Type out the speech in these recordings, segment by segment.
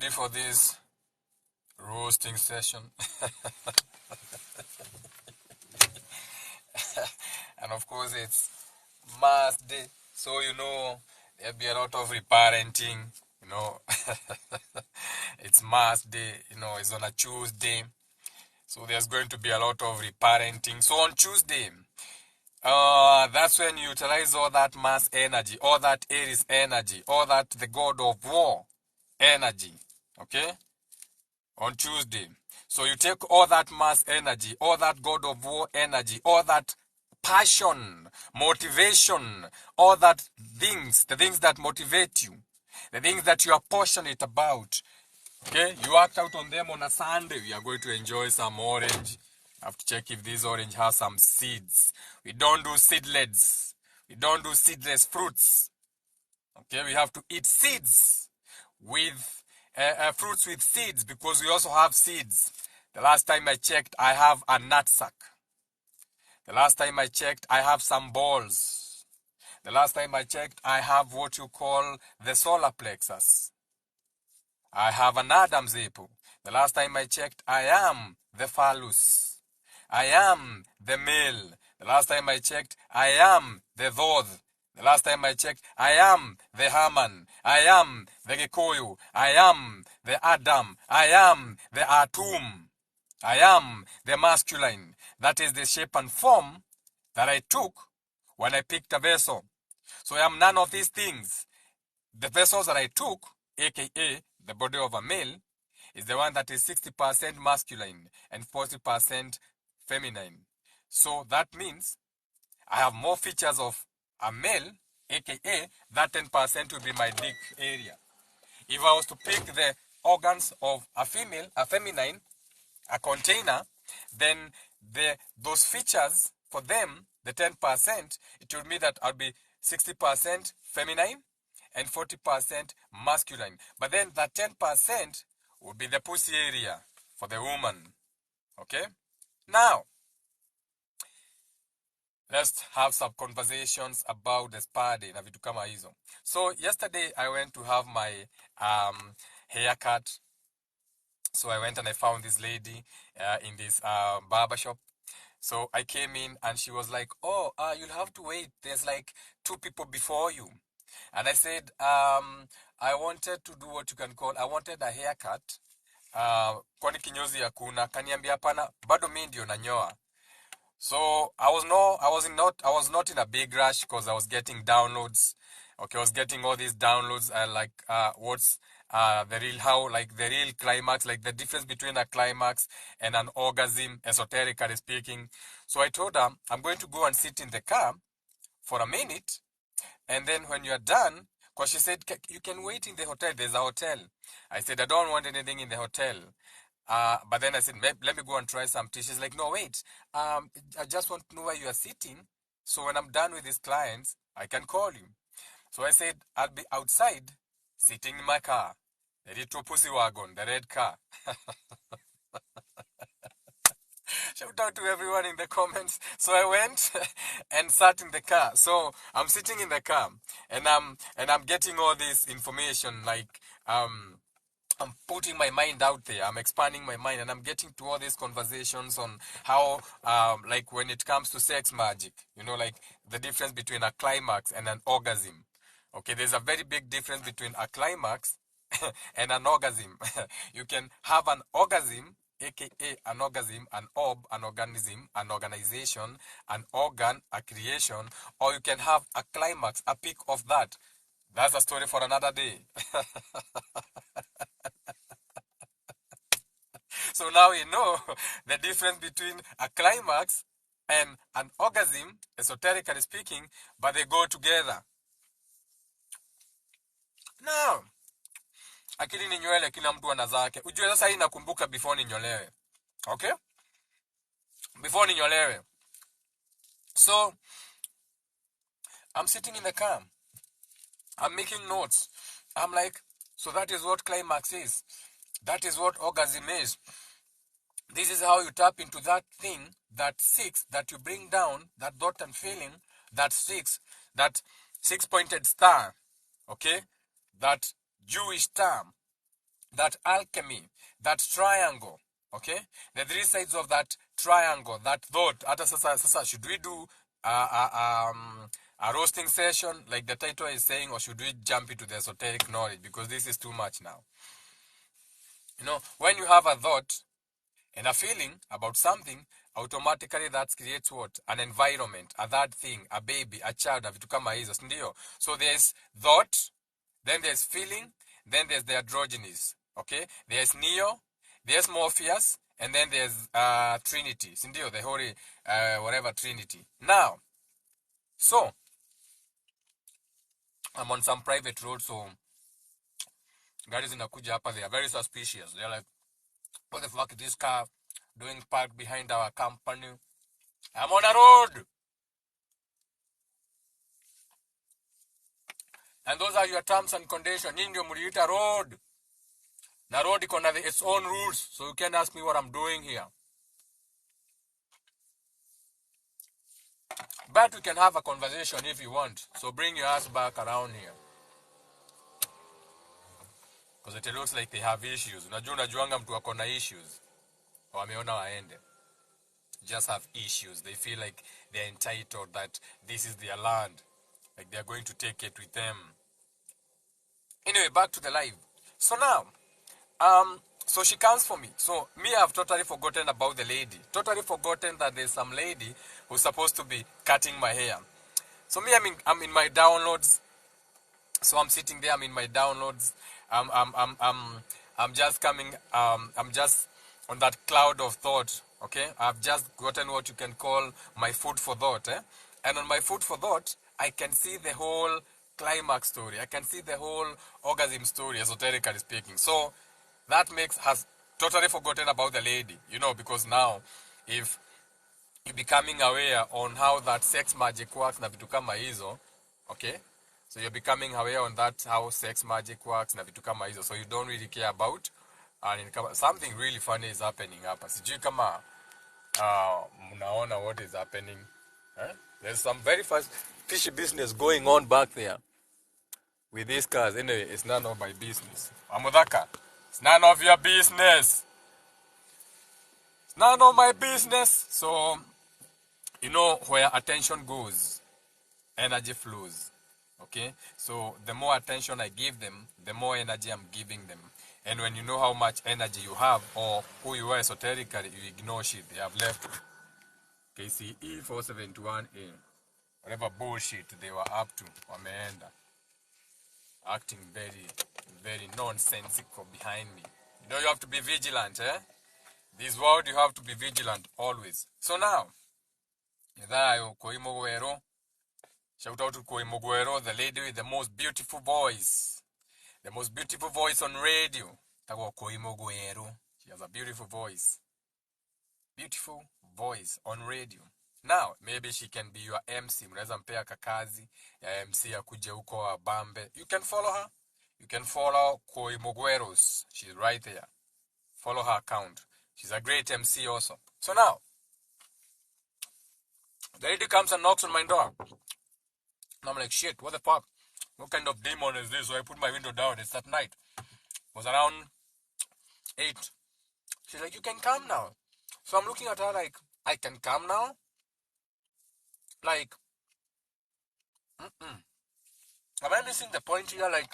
ready for this roasting session? And of course, it's Mars Day, so there'll be a lot of reparenting. It's Mars Day. It's on a Tuesday, so there's going to be a lot of reparenting. So on Tuesday, that's when you utilize all that Mars energy, all that Aries energy, all that the god of war energy. Okay, on Tuesday. So you take all that Mars energy, all that god of war energy, all that passion, motivation, all that things, the things that motivate you, the things that you are passionate about. Okay, you act out on them on a Sunday. We are going to enjoy some orange. I have to check if this orange has some seeds. We don't do seedless. We don't do seedless fruits. Okay, we have to eat seeds with fruits with seeds because we also have seeds. The last time I checked, I have a nutsack. The last time I checked, I have some balls. The last time I checked, I have what you call the solar plexus. I have an Adam's apple. The last time I checked, I am the phallus. I am the male. The last time I checked, I am the Dhodh. The last time I checked, I am the Haman. I am the Gikuyu. I am the Adam. I am the Atum. I am the masculine. That is the shape and form that I took when I picked a vessel. So I am none of these things. The vessels that I took, aka the body of a male, is the one that is 60% masculine and 40% feminine. So that means I have more features of a male, aka that 10% will be my dick area. If I was to pick the organs of a female, a feminine, a container, then those features for them, the 10%, it would mean that I'll be 60% feminine and 40% masculine. But then that 10% would be the pussy area for the woman. Okay? Now, let's have some conversations about the spa day na vitu kama hizo. So yesterday I went to have my haircut. So I went and I found this lady in this barber shop. So I came in and she was like, oh, you'll have to wait. There's like 2 people before you. And I said, I wanted to do what you can call, I wanted a haircut. Kwani kinyozi hakuna, kaniambia hapana, bado mimi ndio nanyoa. So I was not in a big rush because I was getting downloads. Okay, I was getting all these downloads what's the real climax, like the difference between a climax and an orgasm, esoterically speaking. So I told her, I'm going to go and sit in the car for a minute, and then when you're done, because she said, you can wait in the hotel, there's a hotel. I said, I don't want anything in the hotel. But then I said, let me go and try some tea. She's like, no, wait. I just want to know where you are sitting. So when I'm done with these clients, I can call you. So I said, I'll be outside, sitting in my car. The little pussy wagon, the red car. Shout out to everyone in the comments. So I went and sat in the car. So I'm sitting in the car and I'm getting all this information, like I'm putting my mind out there. I'm expanding my mind and I'm getting to all these conversations on how, like when it comes to sex magic, like the difference between a climax and an orgasm. Okay, there's a very big difference between a climax and an orgasm. You can have an orgasm, aka an orgasm, an orb, an organism, an organization, an organ, a creation, or you can have a climax, a peak of that. That's a story for another day. So now you know the difference between a climax and an orgasm, esoterically speaking, but they go together. Now, akili ni nywele, kila mtu ana zake. Ujue sasa hii nakumbuka before ninyolewe. Okay? Before ninyolewe. So, I'm sitting in the car. I'm making notes. I'm like, so that is what climax is. That is what orgasm is. This is how you tap into that thing, that 6, that you bring down, that dot and feeling, that 6, that 6-pointed star, okay? That Jewish star, that alchemy, that triangle, okay? The three sides of that triangle, that thought. Ata sasa, should we do a roasting session like the title is saying, or should we jump into the esoteric knowledge? Because this is too much now. You know, when you have a thought and a feeling about something, automatically that creates what? An environment, a that thing, a baby, a child, a vitu kama hizo, sindio? So there's thought, then there's feeling, then there's the androgynous, okay? There's Neo, there's Morpheus, and then there's Trinity, sindio? The holy, whatever Trinity. Now, so, I'm on some private road, so guys in Akuja hapa, they are very suspicious. They're like, what the fuck is this car doing parked behind our company? I'm on a road! And those are your terms and conditions. Nyinyi ndio mliita road. Na road iko na its own rules, so you can ask me what I'm doing here. But we can have a conversation if you want. So bring your ass back around here. Because it looks like they have issues. Unajuanga mtu wako na issues. Wameona waende. Just have issues. They feel like they're entitled, that this is their land. Like they're going to take it with them. Anyway, back to the live. So now, so she comes for me. So me, I've totally forgotten about the lady. Totally forgotten that there's some lady who's supposed to be cutting my hair. So me, I'm in my downloads. So I'm sitting there. I'm in my downloads. I'm just coming. I'm just on that cloud of thought. Okay, I've just gotten what you can call my food for thought. And on my food for thought, I can see the whole climax story. I can see the whole orgasm story, esoterically speaking. So that makes has totally forgotten about the lady, you know, because now if you're becoming aware on how that sex magic works na vitu kama hizo, okay? So you're becoming aware on that how sex magic works na vitu kama hizo. So you don't really care about something really funny is happening hapa. Sijui kama mnaona what is happening. There's some very fast fishy business going on back there with these cars. Anyway, it's none of my business. Amudaka, it's none of your business. It's none of my business. So, you know, where attention goes, energy flows. Okay? So, the more attention I give them, the more energy I'm giving them. And when you know how much energy you have, or who you are esoterically, you ignore shit. They have left KCE 471A. Whatever bullshit they were up to, wameenda. Acting very, very nonsensical behind me. You know, you have to be vigilant, eh? This world, you have to be vigilant always. So now, shout out to Koimoguero, the lady with the most beautiful voice. The most beautiful voice on radio. She has a beautiful voice. Beautiful voice on radio. Now, maybe she can be your MC. Mnaweza mpea kakazi ya MC ya kuja huko Abambe. You can follow her. You can follow Koimogueros. She's right there. Follow her account. She's a great MC also. So now, the lady comes and knocks on my door. And I'm like, shit, what the fuck? What kind of demon is this? So I put my window down. It's at night. It was around 8. She's like, you can come now. So I'm looking at her like, I can come now? Like, am I missing the point here? Like,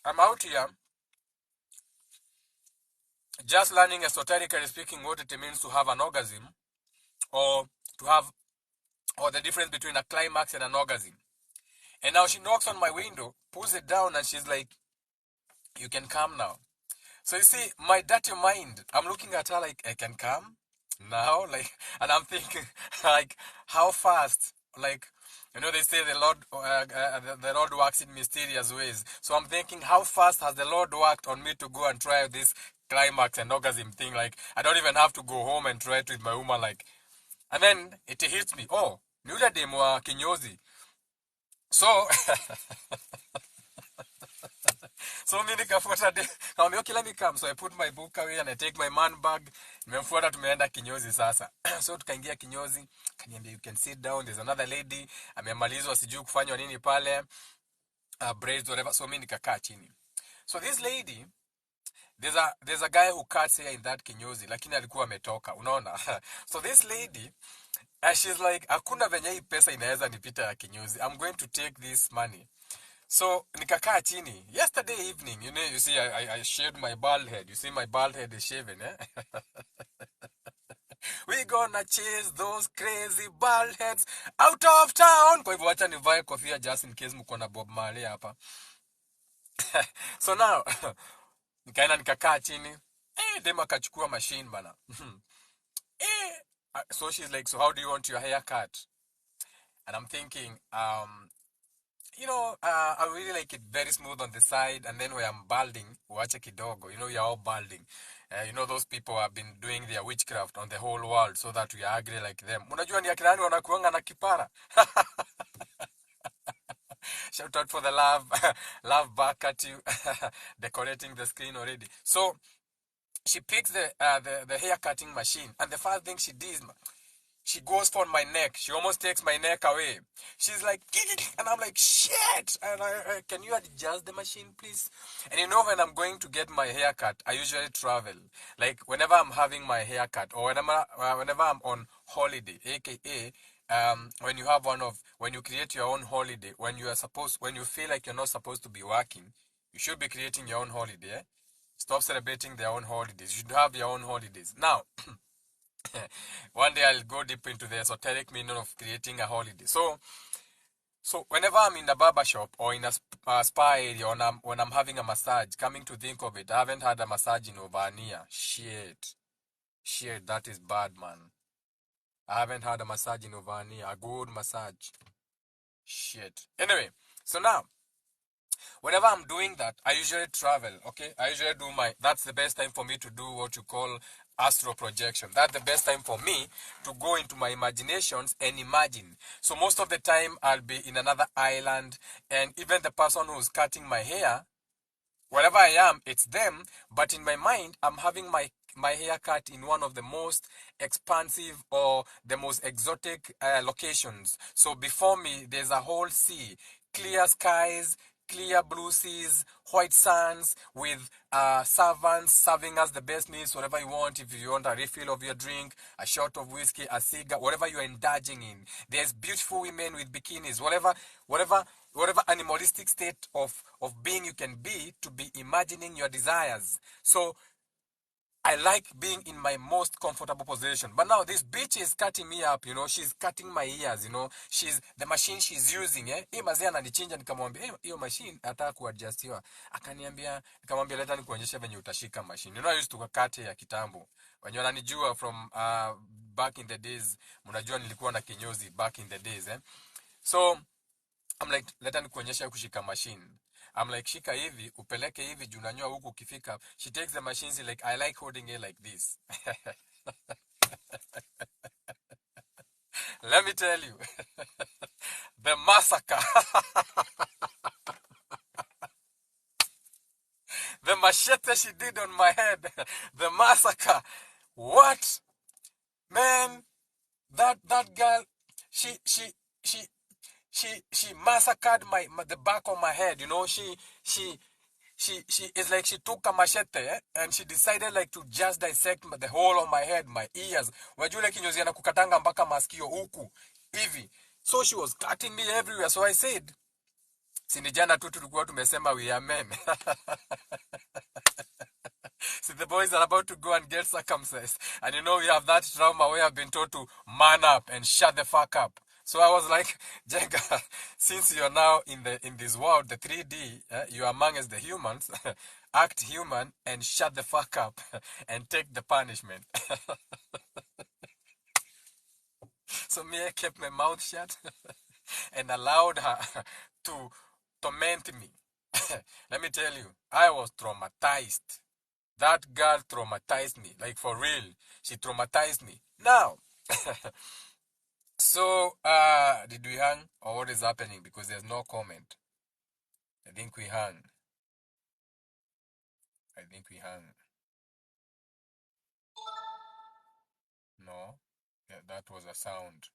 I'm out here just learning esoterically speaking what it means to have an orgasm, or to have, or the difference between a climax and an orgasm. And now she knocks on my window, pulls it down, and she's like, you can come now. So you see, my dirty mind, I'm looking at her like, I can come now? Like, and I'm thinking, like, how fast? Like, you know, they say the Lord works in mysterious ways. So I'm thinking, how fast has the Lord worked on me to go and try this climax and orgasm thing? Like, I don't even have to go home and try it with my woman. Like, and then it hits me. Oh, ni ule demu wa kinyozi. So, so mimi nikafuata kaambia okay, let me come. So I put my book away and I take my man bag. Nimemfuata, tumeenda kinyozi sasa. So tukaingia kinyozi, kaniambia you can sit down, there's another lady amemalizwa sijui kufanywa nini pale, braids whatever. So mimi nikakaa chini. So this lady There's a guy who cuts hair in that kinyozi, lakini alikuwa ametoka, unaona. So this lady, she's like, hakuna venye hii pesa inaweza nipita ya kinyozi. I'm going to take this money. So nikakaa chini yesterday evening, you see, I shaved my bald head. You see my bald head is shaven, eh? We gonna chase those crazy bald heads out of town. Kwa hivyo wacha nivae kofia just in case mko na Bob Marley hapa. So now nikaenda nikakaa chini, dem akachukua machine bana. So she's like, so how do you want your hair cut? And I'm thinking, I really like it very smooth on the side, and then where I'm balding, uache kidogo. You're all balding. Those people have been doing their witchcraft on the whole world so that we are ugly like them. Unajua ni akina nani wanakuanga na kipara? Shout out for the love, love back at you, decorating the screen already. So she picks the hair cutting machine, and the first thing she does, she goes for my neck. She almost takes my neck away. She's like, and I'm like, shit. And can you adjust the machine, please? And when I'm going to get my hair cut, I usually travel. Like whenever I'm having my hair cut, or whenever I'm on holiday, aka when you create your own holiday, when you feel like you're not supposed to be working, you should be creating your own holiday. Eh? Stop celebrating their own holidays. You should have your own holidays. Now, one day I'll go deep into the esoteric meaning of creating a holiday. So whenever I'm in a barber shop or in a spa area, when I'm having a massage, coming to think of it, I haven't had a massage in over a year. Shit, that is bad, man. I haven't had a massage in over a year. A good massage. Shit. Anyway, so now, whenever I'm doing that, I usually travel, okay? I usually that's the best time for me to do what you call astral projection. That's the best time for me to go into my imaginations and imagine. So most of the time, I'll be in another island, and even the person who's cutting my hair, wherever I am, it's them, but in my mind, I'm having my haircut in one of the most expansive or the most exotic locations. So before me, there's a whole sea, clear skies, clear blue seas, white sands with servants serving us the best meals, whatever you want. If you want a refill of your drink, a shot of whiskey, a cigar, whatever you're indulging in. There's beautiful women with bikinis, whatever animalistic state of being you can be to be imagining your desires. So I like being in my most comfortable position. But now this bitch is cutting me up, she's cutting my ears, she's the machine she's using, eh? Hii mazee ananichinja nikamwambia, hiyo machine nataka kuadjustiwa. Nikamwambia leta nikuonyeshe venye utashika machine. I used to cut ya kitambo. Wenye wananijua from back in the days, mnajua nilikuwa na kinyozi back in the days, eh? So I'm like, leta nikuonyeshe kushika machine. I'm like, shika hivi, upeleke hivi, juu unanyoa huku ukifika. She takes the machine, she's like, I like holding it like this. Let me tell you, the massacre, the machete she did on my head, the massacre. What? Man, that girl, she massacred the back of my head, she is like she took a machete, and she decided like to just dissect the whole of my head, my ears. Wajule kinyozi anakukatanga mpaka masikio huku hivi. So she was cutting me everywhere. So I said, sinijana tu tulikuwa tumesema we are men. See, the boys are about to go and get circumcised. And we have that trauma where I've been told to man up and shut the fuck up. So I was like, Jenga, since you're now in this world, the 3D, you're among us the humans, act human and shut the fuck up and take the punishment. So me, I kept my mouth shut and allowed her to torment me. Let me tell you, I was traumatized. That girl traumatized me, like for real. She traumatized me. Now, so, did we hang or what is happening? Because there's no comment. I think we hung. No, yeah, that was a sound.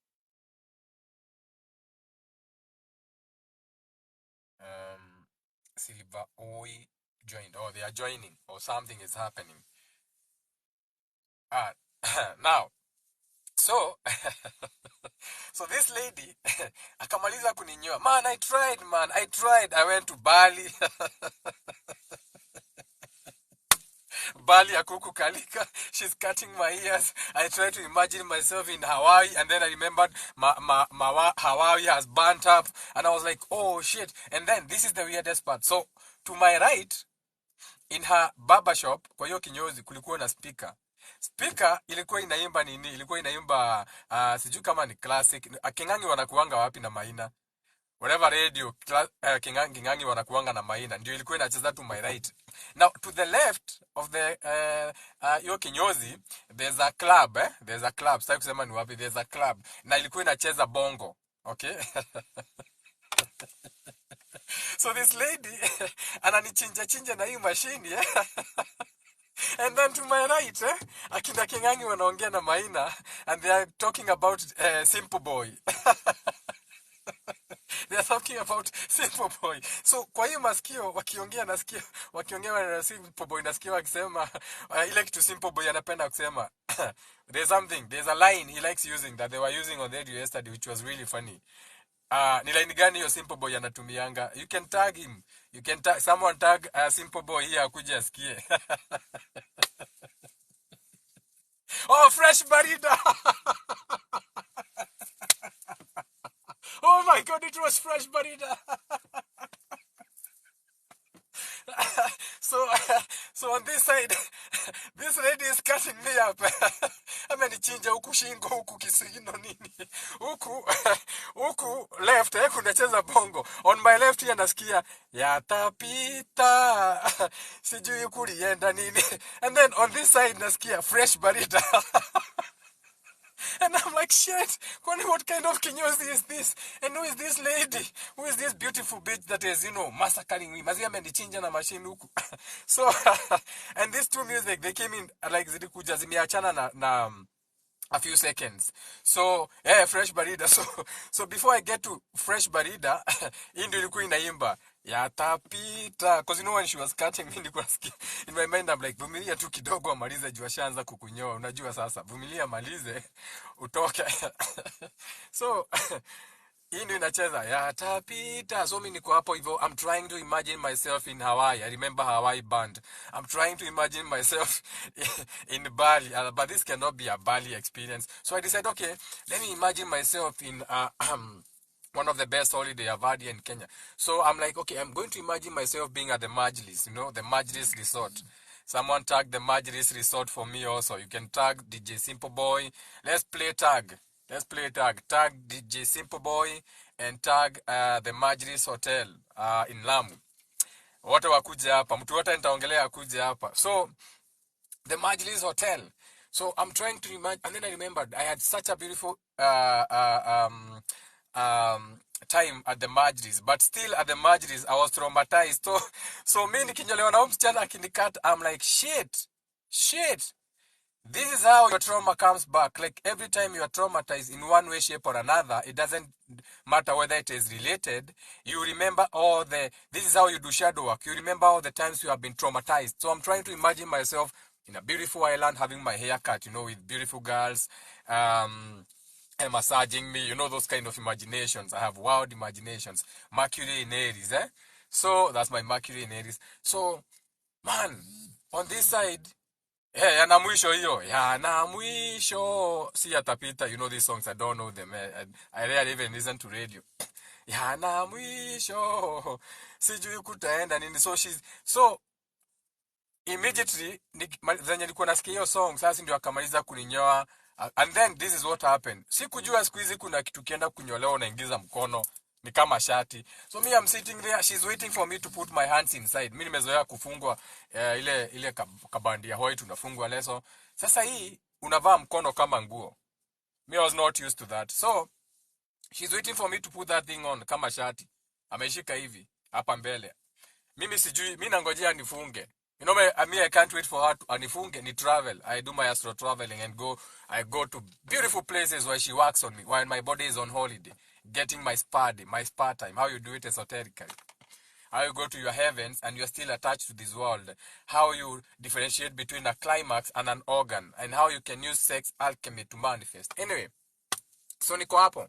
Silver Oi joined, or they are joining, or something is happening. Now, so so this lady akamaliza kuninyoa. Man, I tried. I went to Bali. Bali ya kuku kalika. She's cutting my ears. I tried to imagine myself in Hawaii, and then I remembered Hawaii has burnt up, and I was like, oh shit. And then this is the weirdest part. So to my right, in her barber shop, kwa hiyo kinyozi, kulikuwa na speaker. Speaker ilikuwa inaimba nini? Ilikuwa inaimba sijui kama ni classic. Kingangi wanakuanga wapi na Maina? Whatever radio, Kingangi wanakuanga na Maina. Ndio ilikuwa inacheza to my right. Now to the left of the hiyo kinyozi, there's a club, There's a club. Sasa kusema ni wapi? There's a club. Na ilikuwa inacheza bongo. Okay? So this lady ananichinja na hii machine, And then to my right, akina Kingangi wanaongea na Maina, and they are talking about Simple Boy. They are talking about Simple Boy. So kwa hiyo masikio wakiongea nasikia, wakiongea na Simple Boy nasikia wakisema ile kitu Simple Boy anapenda kusema. There's a line he likes using that they were using on the radio yesterday, which was really funny. Ni line gani hiyo Simple Boy anatumianga? You can tag him. Someone tag Simple Boy here akuje asikie. Oh, fresh barida. Oh my God, it was fresh barida. So on this side, this lady is cutting me up. Amenichinja huku shingo, huku kisigino nini. Huku left, kunacheza bongo. On my left here nasikia yatapita. Sijui kulienda nini. And then on this side nasikia fresh barida. And I'm like, shit, what kind of kinyozi is this? And who is this lady? Who is this beautiful bitch that is, massacring me? Mazia menichinja na machine huku. So, and these two music, they came in, like, zilikuja zimeachana na a few seconds. So, fresh barida. So before I get to fresh barida, hii ndio ilikuwa inaimba yatapita. Because when she was cutting me, nilikuwa nasikia in my mind, I'm like, vumilia tu kidogo amalize juu ashaanza kukunyoa. Unajua sasa, vumilia amalize utoke. So hii ndio inacheza yatapita. So mimi niko hapo hivyo, I'm trying to imagine myself in Hawaii. I remember Hawaii band. I'm trying to imagine myself in Bali, but this cannot be a Bali experience. So I decided, okay, let me imagine myself in one of the best holiday I've had here in Kenya. So I'm like, okay, I'm going to imagine myself being at the Majlis, the Majlis Resort. Someone tag the Majlis Resort for me also. You can tag DJ Simple Boy. Let's play tag. Tag DJ Simple Boy and tag the Majlis Hotel in Lamu. Wote wakuja hapa. Mtu wote nitaongelea akuja hapa. So, the Majlis Hotel. So, I'm trying to imagine, and then I remembered I had such a beautiful time at the Majlis, but still at the Majlis I was traumatized. So mimi nikinyolewa na msichana akinikata, I'm like, shit. This is how your trauma comes back. Like every time you are traumatized in one way, shape or another, it doesn't matter whether it is related. You remember this is how you do shadow work. You remember all the times you have been traumatized. So I'm trying to imagine myself in a beautiful island having my hair cut, with beautiful girls, and massaging me, those kind of imaginations. I have wild imaginations. Mercury in Aries, So that's my Mercury in Aries. So, man, on this side, yana mwisho hiyo. Yana mwisho. Si yatapita, these songs, I don't know them. I rarely even listen to radio. Yana mwisho. Sijui kutaenda nini. So immediately, zenye nilikuwa nasikia hiyo song, sasa ndio akamaliza kuninyoa. And then this is what happened. Sikujua siku hizi kuna kitu kienda kunyolewa unaingiza mkono ni kama shati. So me I'm sitting there, she's waiting for me to put my hands inside. Mimi nimezoea kufungwa ile kabandi ya white unafungwa leso. Sasa hii unavaa mkono kama nguo. Me I was not used to that. So she's waiting for me to put that thing on kama shati. Ameshika hivi hapa mbele. Mimi sijui, mimi nangojea nifunge. I can't wait for her to anifunge ni travel. I do my astro traveling and I go to beautiful places where she works on me while my body is on holiday, getting my spa time. How you do it esoterically. how you go to your heavens and you're still attached to this world, how you differentiate between a climax and an organ, and how you can use sex alchemy to manifest. Anyway, so niko hapo,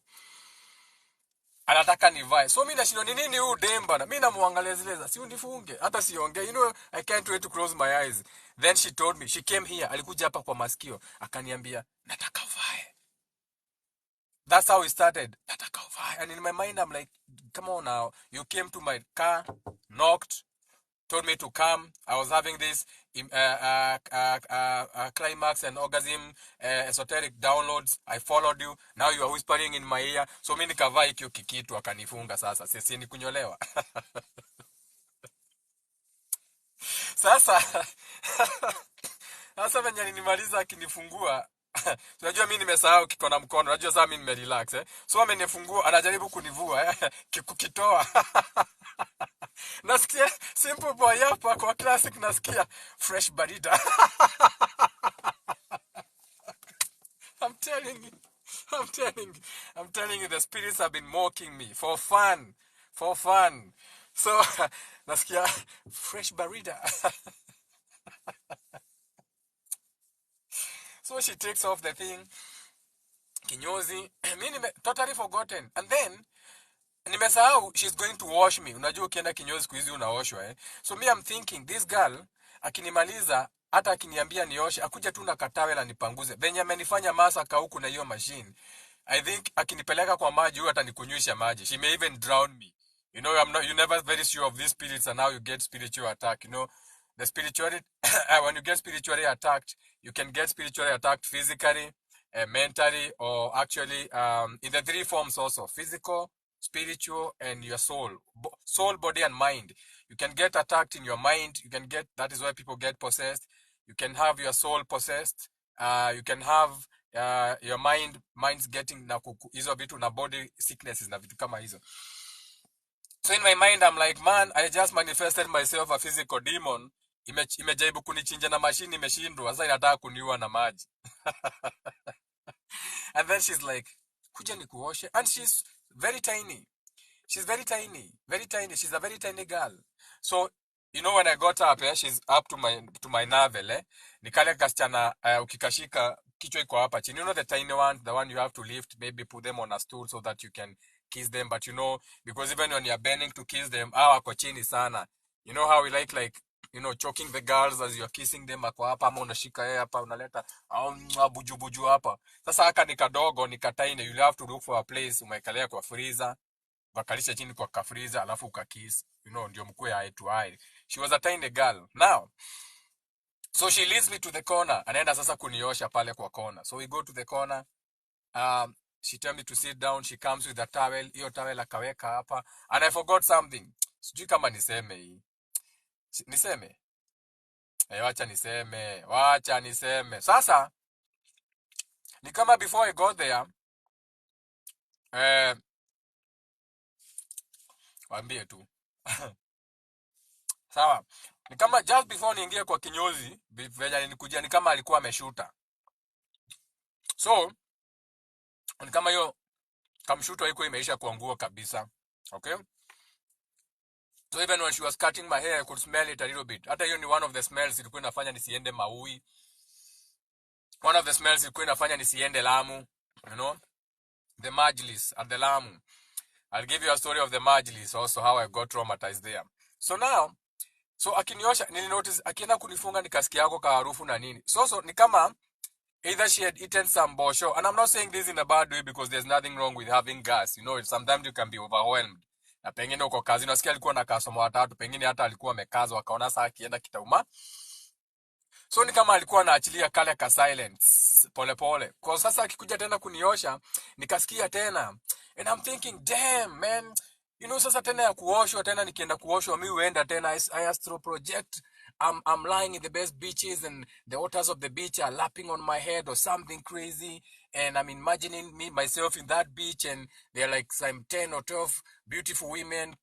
anataka nivae. So mimi nashinda ni nini huu demba, na mimi namuangalia zile, si unifunge hata siongee, I can't wait to close my eyes. Then she told me, she came here, alikuja hapa kwa masikio akaniambia nataka uvae. That's how we started. Nataka uvae. And in my mind I'm like, come on now, you came to my car, knocked, told me to come. I was having this climax and orgasm esoteric downloads. I followed you. Now you are whispering in my ear. So mimi nikavaa hiki kikitu akanifunga sasa. Sisi ni kunyolewa. Sasa sasa venye nimaliza akinifungua. Unajua mimi nimesahau kiko na mkono. Unajua sasa mimi nimerelax So amenifungua, anajaribu kunivua kukitoa. Nasikia simple boy hapa kwa classic, nasikia fresh barida. I'm telling you, I'm telling you, the spirits have been mocking me for fun. So nasikia fresh barida. So she takes off the thing, kinyozi. Mimi totally forgotten. And then nimesahau she's going to wash me. Unajua ukienda kinyozi siku hizi unaoshwa So me I'm thinking this girl akinimaliza hata akiniambia nioshe, akuja tu na katawe la nipanguze. Venye amenifanya masaka huku na hiyo machine. I think akinipeleka kwa maji huyu atanikunywisha maji. She may even drown me. You never very sure of these spirits and how you get spiritual attack. The spirituality when you get spiritually attacked, you can get spiritually attacked physically, mentally, or actually in the three forms also: physical, spiritual, and your soul. Soul, body, and mind. You can get attacked in your mind. That is why people get possessed. You can have your soul possessed. You can have your mind's getting na hizo vitu na body sicknesses na vitu kama hizo. So in my mind I'm like, man, I just manifested myself a physical demon. Imejaribu kunichinja na machine, imeshindwa. Sasa inataka kuniua na maji. And then she's like, kuja nikuoshe. And she's very tiny. She's very tiny. She's a very tiny girl. So, when I got up, she's up to my navel, Nikale kasichana, ukikashika, kichwa iko hapa chini. The tiny one, the one you have to lift, maybe put them on a stool so that you can kiss them. But because even when you're bending to kiss them, wako chini sana. You know how we like, choking the girls as you're kissing them, ako hapa, ama unashika hapa, unaleta, buju hapa. Sasa haka ni kadogo, ni kataine, you'll have to look for a place, umekalea kwa freezer. Wakalisha chini kwa kafriza alafu ukakiss, ndio mkue eye to eye. She was a tiny girl. Now, so she leads me to the corner. Anaenda sasa kuniosha pale kwa corner. So we go to the corner. She tell me to sit down. She comes with a towel. Hiyo towel akaweka hapa. And I forgot something. Sijui kama niseme hii. Niseme? Wacha niseme. Sasa, ni kama before I got there, waambie tu. Sawa. Ni kama just before niingie kwa kinyozi, venye alikujia ni kama alikuwa ameshuta. So, ni kama hiyo kamshuto haiko imeisha kwa nguo kabisa. Okay? So even when she was cutting my hair, I could smell it a little bit. Hata hiyo ni one of the smells ilikuwa inafanya nisiende Maui. One of the smells ilikuwa inafanya nisiende Lamu. The Majlis at the Lamu. I'll give you a story of the Majlis also, how I got traumatized there. So now, akiniosha, nilinotice, akienda kunifunga nikasikia yako ka harufu na nini. So, ni kama, either she had eaten some bosho, and I'm not saying this in a bad way because there's nothing wrong with having gas. Sometimes you can be overwhelmed. Na pengine uko kazi, nasikia alikuwa na customer watatu, pengine hata alikuwa amekazwa, akaona saa akienda kitauma. So ni kama alikuwa anaachilia kale ka silence, pole. Kwa sasa akikuja tena kuniosha, nikasikia tena. And I'm thinking, damn, man. Sasa tena ya kuoshwa, tena nikienda kuoshwa, mi huenda tena, I astro project. I'm lying in the best beaches and the waters of the beach are lapping on my head or something crazy. And I'm imagining myself in that beach and they're like some 10 or 12 beautiful women,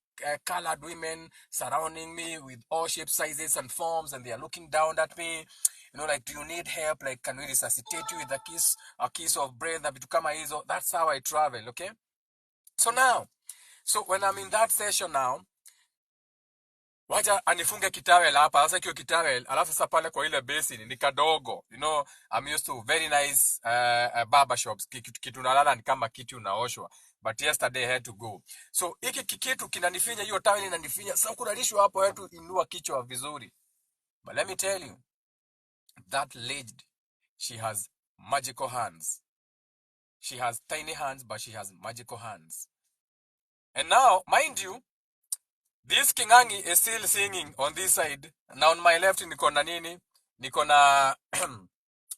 colored women surrounding me with all shapes, sizes and forms, and they are looking down at me. Like, do you need help? Like, can we resuscitate you with a kiss of breath? That's how I travel, okay? So when I'm in that session now, wacha anifunge kitawel hapa. Sasa kio kitawel, alafu sasa pale kwa ile basin ni kadogo. You know, I'm used to very nice barber shops. Kitu nalala ni kama kitu unaoshwa. But yesterday I had to go. So hiki kitu kinanifinya, hiyo tawel inanifinya. Sasa kunalishwa hapo wetu inua kichwa vizuri. But let me tell you, that lady, she has magical hands. She has tiny hands, but she has magical hands. And now, mind you, this Kingangi is still singing on this side. Now on my left, niko na nini? Niko na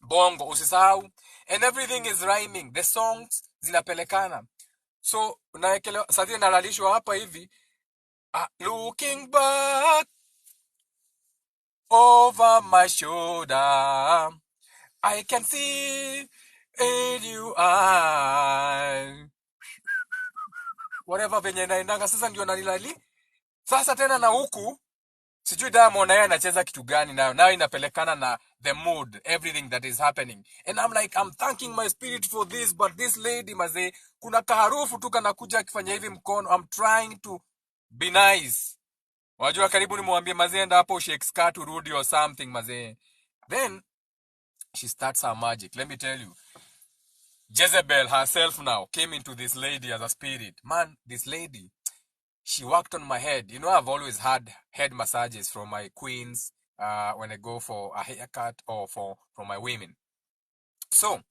bongo, usisahau. And everything is rhyming. The songs zinapelekana. So, naekelewa, sasa nalalishwa hapa hivi. Looking back over my shoulder, I can see in you eye. Whatever venye naendanga, sasa ndio nalilali. Sasa tena na huku, sijui Diamond naye anacheza kitu gani nayo inapelekana na the mood, everything that is happening. And I'm like, I'm thanking my spirit for this, but this lady mazee, kuna kaharufu tu kanakuja akifanya hivi mkono. I'm trying to be nice. Wajua karibu nimwambie mazee enda hapo shake skirt urudi or something mazee. Then she starts her magic. Let me tell you. Jezebel herself now came into this lady as a spirit. Man, this lady, she worked on my head. You know, I've always had head massages from my queens when I go for a haircut or for my women. So,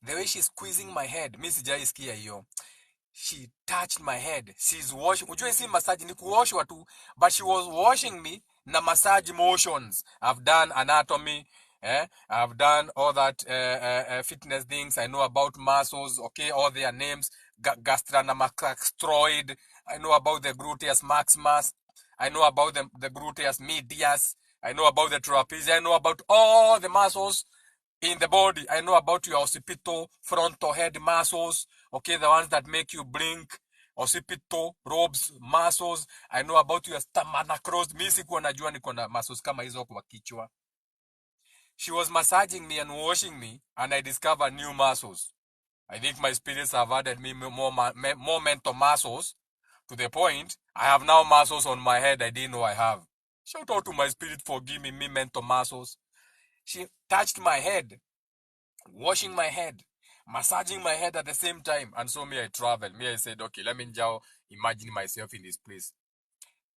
the way she's squeezing my head, Miss Jaiskia yo, she touched my head. She's washing. Ujue si massage ni kuoshwa tu, but she was washing me na massage motions. I've done anatomy. I've done all that fitness things. I know about muscles, okay, all their names. Gastranomastoid. I know about the gluteus maximus. I know about the gluteus medius. I know about the trapezius. I know about all the muscles in the body. I know about your occipital, frontal head muscles, okay, the ones that make you blink, occipital, robes, muscles. I know about your stomach cross. Mimi sikuwa najua niko na muscles kama hizo kwa kichwa. She was massaging me and washing me, and I discovered new muscles. I think my spirits have added me more mental muscles to the point I have now muscles on my head I didn't know I have. Shout out to my spirit for giving me mental muscles. She touched my head, washing my head, massaging my head at the same time. And so I traveled. I said, okay, let me now imagine myself in this place.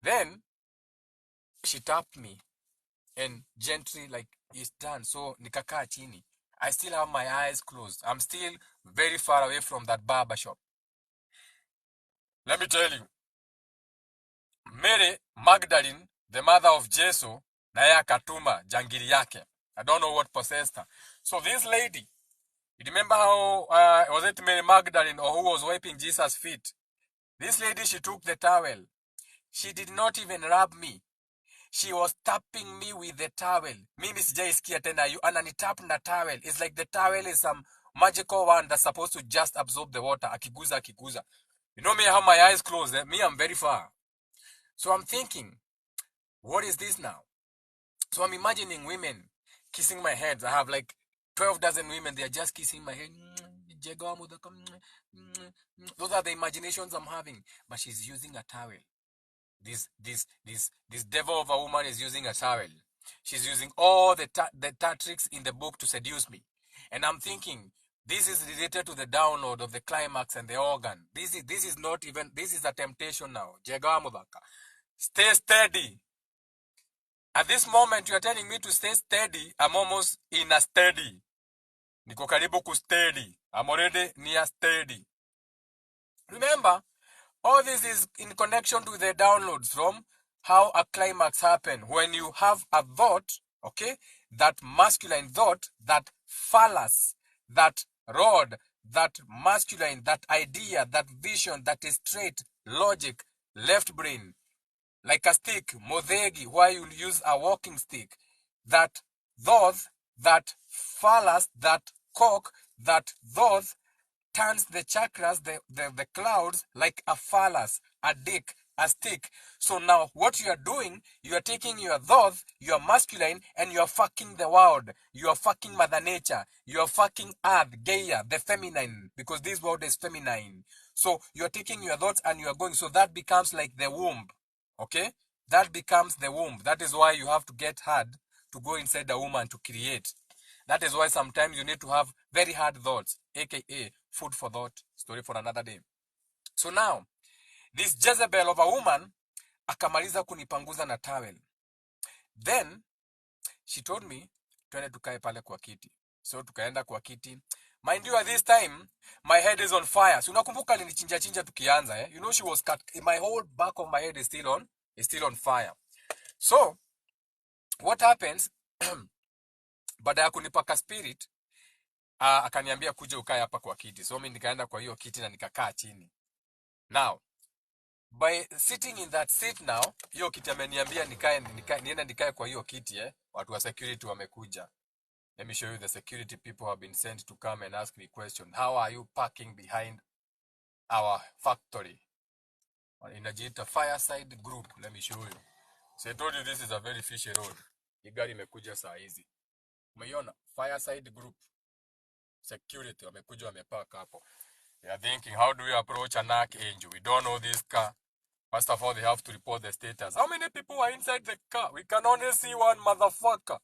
Then she tapped me and gently, like, it's done. So nikakaa chini. I still have my eyes closed. I'm still very far away from that barber shop. Let me tell you, Mary Magdalene, the mother of Jesu, naye akatuma jangili yake. I don't know what possessed her. So this lady, you remember how, was it Mary Magdalene or who was wiping Jesus' feet? This lady, she took the towel. She did not even rub me. She was tapping me with the towel. Mimi sijaisikia tena yu ananitap na towel. It's like the towel is some magical one that's supposed to just absorb the water. Akiguza, akiguza. You know me, I have my eyes closed. Me, I'm very far. So I'm thinking, what is this now? So I'm imagining women kissing my head. I have like 12 dozen women. They are just kissing my head. Those are the imaginations I'm having. But she's using a towel. This devil of a woman is using a towel. She's using all the tricks in the book to seduce me. And I'm thinking, this is related to the download of the climax and the organ. This is not even, this is a temptation now. Stay steady. At this moment, you are telling me to stay steady. I'm almost in a steady. Niko karibu ku steady. I'm already near steady. Remember, all this is in connection to the downloads from how a climax happens. When you have a thought, okay, that masculine thought, that phallus, that rod, that masculine, that idea, that vision, that is straight, logic, left brain, like a stick, modegi, where you use a walking stick, that thought, that phallus, that cock, that thought, turns the chakras, the clouds, like a phallus, a dick, a stick. So now what you are doing, you are taking your thoughts, your masculine, and you are fucking the world. You are fucking Mother Nature. You are fucking Earth, Gaia, the feminine, because this world is feminine. So you are taking your thoughts and you are going, so that becomes like the womb. Okay? that becomes the womb. That is why you have to get hard to go inside the woman to create. That is why sometimes you need to have very hard thoughts, aka food for thought, story for another day. So now, this Jezebel of a woman akamaliza kunipanguza na towel. Then she told me twende tukae pale kwa kiti. So tukaenda kwa kiti. Mind you, at this time my head is on fire. So unakumbuka alinichinja chinja tukianza, eh? You know she was cut. My whole back of my head is still on fire. So what happens? Baada ya kunipaka spirit, akaniambia kuja ukae hapa kwa kiti. So mimi nikaenda kwa hiyo kiti na nikakaa chini. Now, by sitting in that seat now, hiyo kiti ameniambia niende nikae kwa hiyo kiti, eh? Watu wa security wamekuja. Let me show you the security people have been sent to come and ask me question. How are you parking behind our factory? Inajiita Fireside Group. Let me show you. So I told you this is a very fishy road. Hii gari imekuja saa hizi. Umeiona? Fireside Group. Security wamekuja wamepark hapo. They are thinking, how do we approach an archangel? We don't know this car. First of all, they have to report the status. How many people are inside the car? We can only see one motherfucker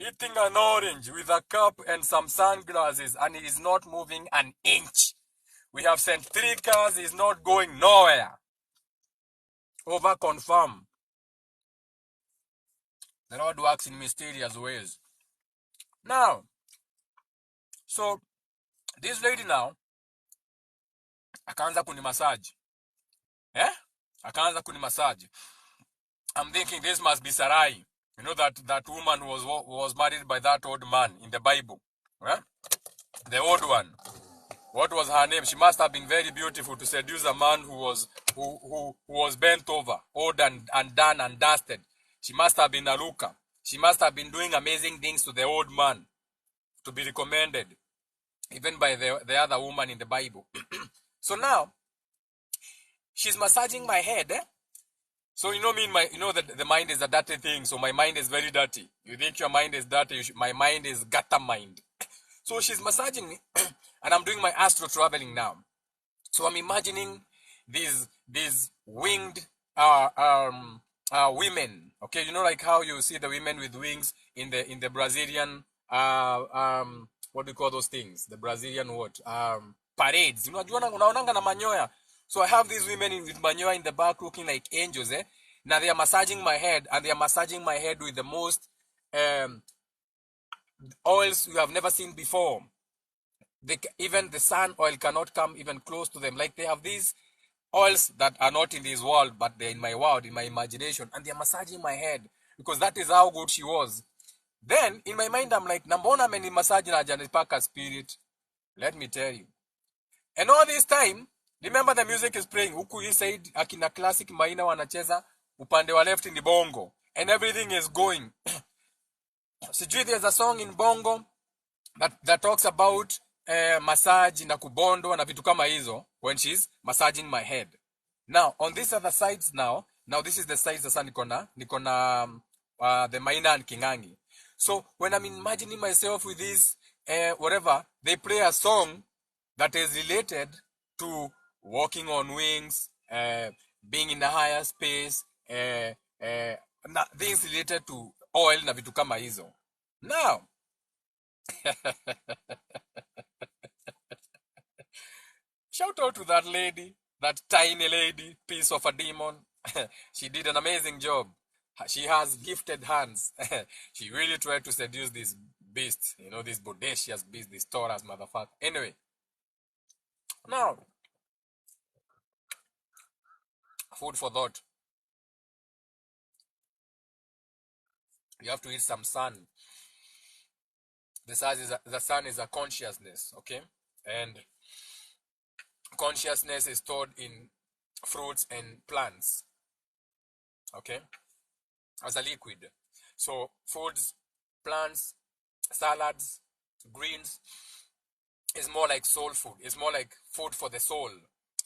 eating an orange with a cup and some sunglasses, and he is not moving an inch. We have sent 3 cars, he is not going nowhere. Over confirm. The Lord works in mysterious ways. Now, so this lady now, akaanza kunimassage. Eh? Akaanza kunimassage. I'm thinking this must be Sarai. You know that woman who was married by that old man in the Bible. Eh? The old one. What was her name? She must have been very beautiful to seduce a man who was bent over, old and done and dusted. She must have been a looker. She must have been doing amazing things to the old man to be recommended, even by the other woman in the Bible. So now, she's massaging my head. Eh? So you know me, that the mind is a dirty thing. So my mind is very dirty. You think your mind is dirty? My mind is gutter mind. So she's massaging me, and I'm doing my astro traveling now. So I'm imagining these winged women. Okay, you know, like how you see the women with wings in the Brazilian what do you call those things? The Brazilian what? Parades. Unaonanga na manyoya. So I have these women with manyoya in the back looking like angels. Eh? Now they are massaging my head, and they are massaging my head with the most oils you have never seen before. Even the sun oil cannot come even close to them. Like they have these oils that are not in this world, but they're in my world, in my imagination, and they're massaging my head because that is how good she was. Then in my mind I'm like, nambona meni massage na janipaka spirit. Let me tell you. And all this time, remember the music is playing. Huku inside akina classic maina wanacheza, upande wa left ni bongo, and everything is going. Sijui there's a song in bongo that talks about massage na kubondo na vitu kama hizo when she's massaging my head. Now on this other sides now this is the sides sasa niko na the Maina and Kingangi. So when I'm imagining myself with this whatever, they play a song that is related to walking on wings, being in a higher space, things related to oil na vitu kama hizo. Now shout out to that lady, that tiny lady, piece of a demon. She did an amazing job. She has gifted hands. She really tried to seduce this beast, this bodacious beast, this Taurus motherfucker. Anyway, now, food for thought. You have to eat some sun. The sun is a consciousness, okay? And consciousness is stored in fruits and plants, okay? As a liquid. So foods, plants, salads, greens is more like soul food. It's more like food for the soul.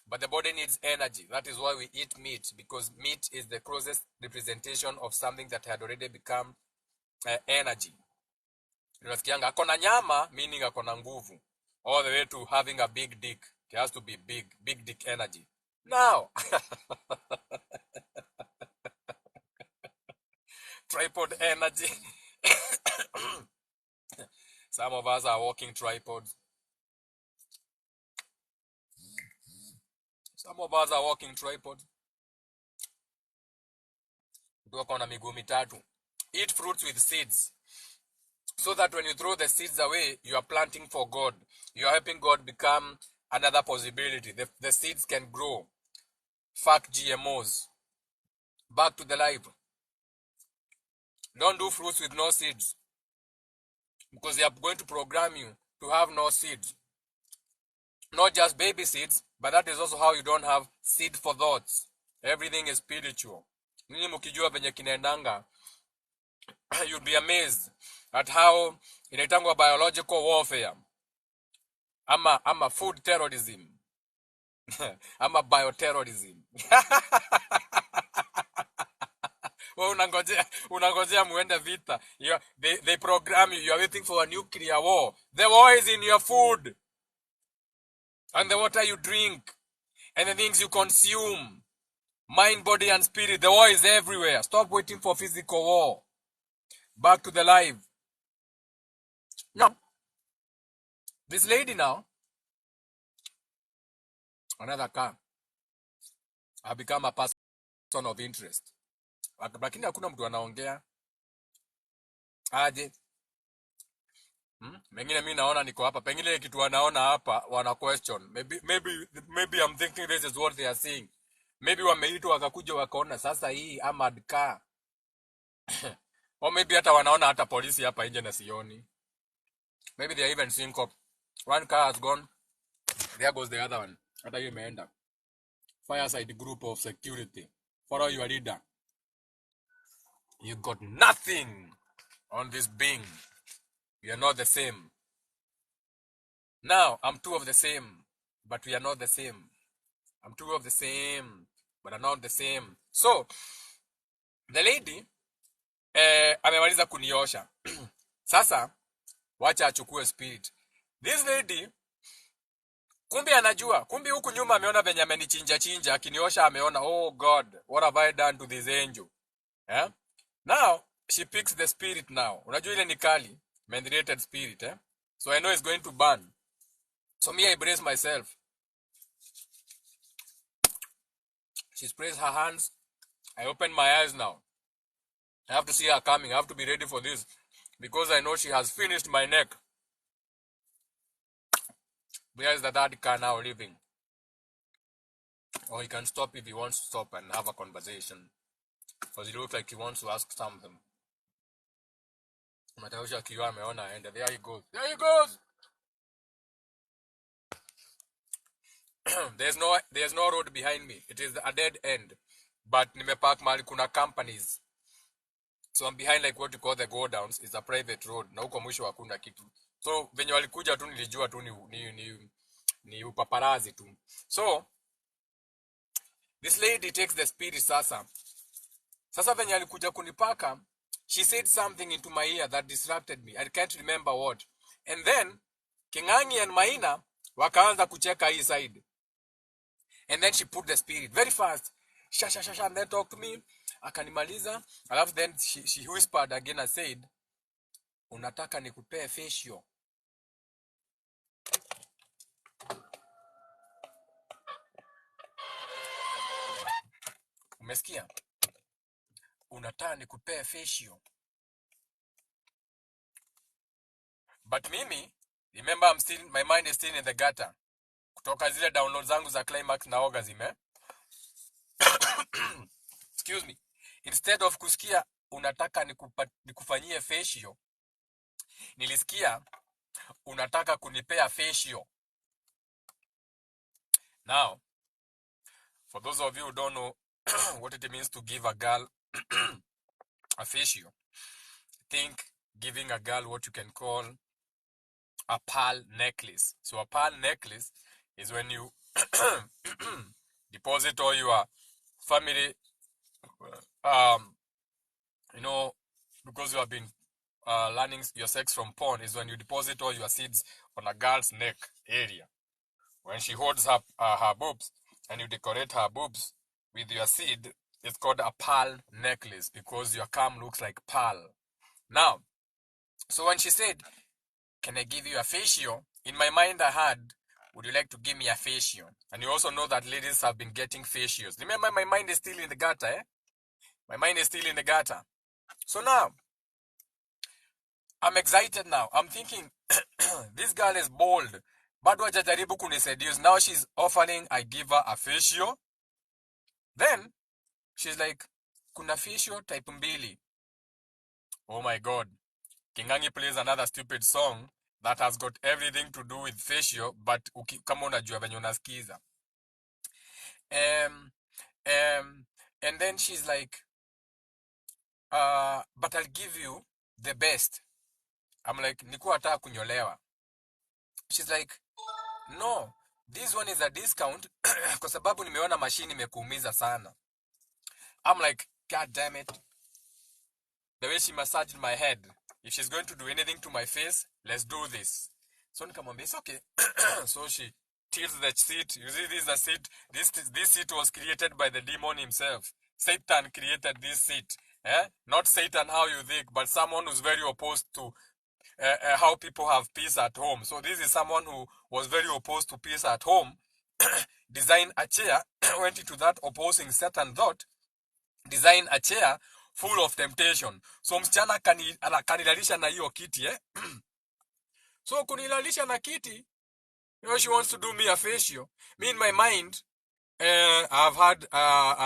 But the body needs energy. That is why we eat meat, because meat is the closest representation of something that had already become energy. Unasikianga akona nyama, meaning akona nguvu, all the way to having a big dick. It has to be big dick energy. Now Tripod energy. Some of us are walking tripods. Some of us are walking tripods. Tuko na miguu mitatu. Eat fruits with seeds. So that when you throw the seeds away, you are planting for God. You are helping God become another possibility. The seeds can grow. Fuck GMOs. Back to the life. Don't do fruits with no seeds. Because they are going to program you to have no seeds. Not just baby seeds, but that is also how you don't have seed for thoughts. Everything is spiritual. Nini mukijua venye kinaendanga, you'd be amazed at how inaitangwa biological warfare. Ama food terrorism. Ama bioterrorism. Unangojea muende vita. They program you. You are waiting for a nuclear war. The war is in your food. And the water you drink. And the things you consume. Mind, body, and spirit. The war is everywhere. Stop waiting for physical war. Back to the life. Now, this lady now, another car, have become a person of interest. Lakini hakuna mtu anaongea. Aje. Mengine mimi naona niko hapa. Pengine kitu wanaona hapa wana question. Maybe I'm thinking this is what they are saying. Maybe wameitwa wakakuja wakaona sasa hii armored car. Or maybe hata wanaona hata polisi hapa nje na sioni. Maybe they are even seeing cop. One car has gone. There goes the other one. Hata hiyo imeenda. Fireside group of security. Follow your leader. You got nothing on this being. We are not the same. Now, I'm two of the same, but we are not the same. I'm two of the same, but I'm not the same. So, the lady, amemaliza kuniosha. Sasa, wacha achukue spirit. This lady, kumbi anajua. Kumbi huku nyuma ameona venye amenichinja. Akiniosha ameona, oh God, what have I done to this angel? Yeah? Now, she picks the spirit now. Unajua ile ni kali, mandated spirit. So I know it's going to burn. So me, I brace myself. She sprays her hands. I open my eyes now. I have to see her coming. I have to be ready for this. Because I know she has finished my neck. Where is the third car now leaving? Or he can stop if he wants to stop and have a conversation. Because he looks like he wants to ask something. Matausha kiwa ameona and there he goes. There he goes! There's no road behind me. It is a dead end. But nimepark mahali kuna companies. So I'm behind like what you call the go downs. It's a private road. Na huko mwisho hakuna kitu. So venye walikuja tu nilijua tu ni upaparazi tu. So this lady takes the spirit sasa. Sasa venye alikuja kunipaka, she said something into my ear that distracted me. I can't remember what. And then Kingangi and Maina wakaanza kucheka hii side. And then she put the spirit very fast. Sha, and then talk to me. Akanimaliza. Alafu then she whispered again and said, unataka nikupee facial. Umesikia? Unataka nikupee facial. But mimi, remember my mind is still in the gutter. Kutoka zile download zangu za Climax na Orgasm, Excuse me. Instead of kusikia unataka nikufanyie facial, nilisikia unataka kunipea facial. Now, for those of you who don't know what it means to give a girl a facial, think giving a girl what you can call a pearl necklace. So a pearl necklace is when you deposit all your family, because you have been learning your sex from porn, is when you deposit all your seeds on a girl's neck area. When she holds her boobs and you decorate her boobs with your seed, It's called a pearl necklace because your calm looks like pearl. Now, so when she said, can I give you a facial? In my mind I had, would you like to give me a facial? And you also know that ladies have been getting facials. Remember, my mind is still in the gutter, eh? My mind is still in the gutter. So now, I'm excited now. I'm thinking, this girl is bold. Bado hajajaribu kuniseduce. Now she's offering I give her a facial. Then, she's like, kuna facial type mbili. Oh my god. Kingangi plays another stupid song that has got everything to do with facial, but kama unajua venye unasikiza. Um, and then she's like, but I'll give you the best. I'm like, nikuwa nataka kunyolewa. She's like, no, this one is a discount kwa sababu nimeona machine imekuumiza sana. I'm like, god damn it. The way she massaged my head. If she's going to do anything to my face, let's do this. So nikamwambia, it's okay. So she tilts the seat. You see, this is a seat. This seat was created by the demon himself. Satan created this seat. Not Satan how you think, but someone who's very opposed to how people have peace at home. So this is someone who was very opposed to peace at home. Designed a chair, went into that opposing Satan thought, designed a chair full of temptation. So msichana kanilalisha na hiyo kiti, eh? So kunilalisha na kiti, you know, she wants to do me a facial. Me in my mind, I've had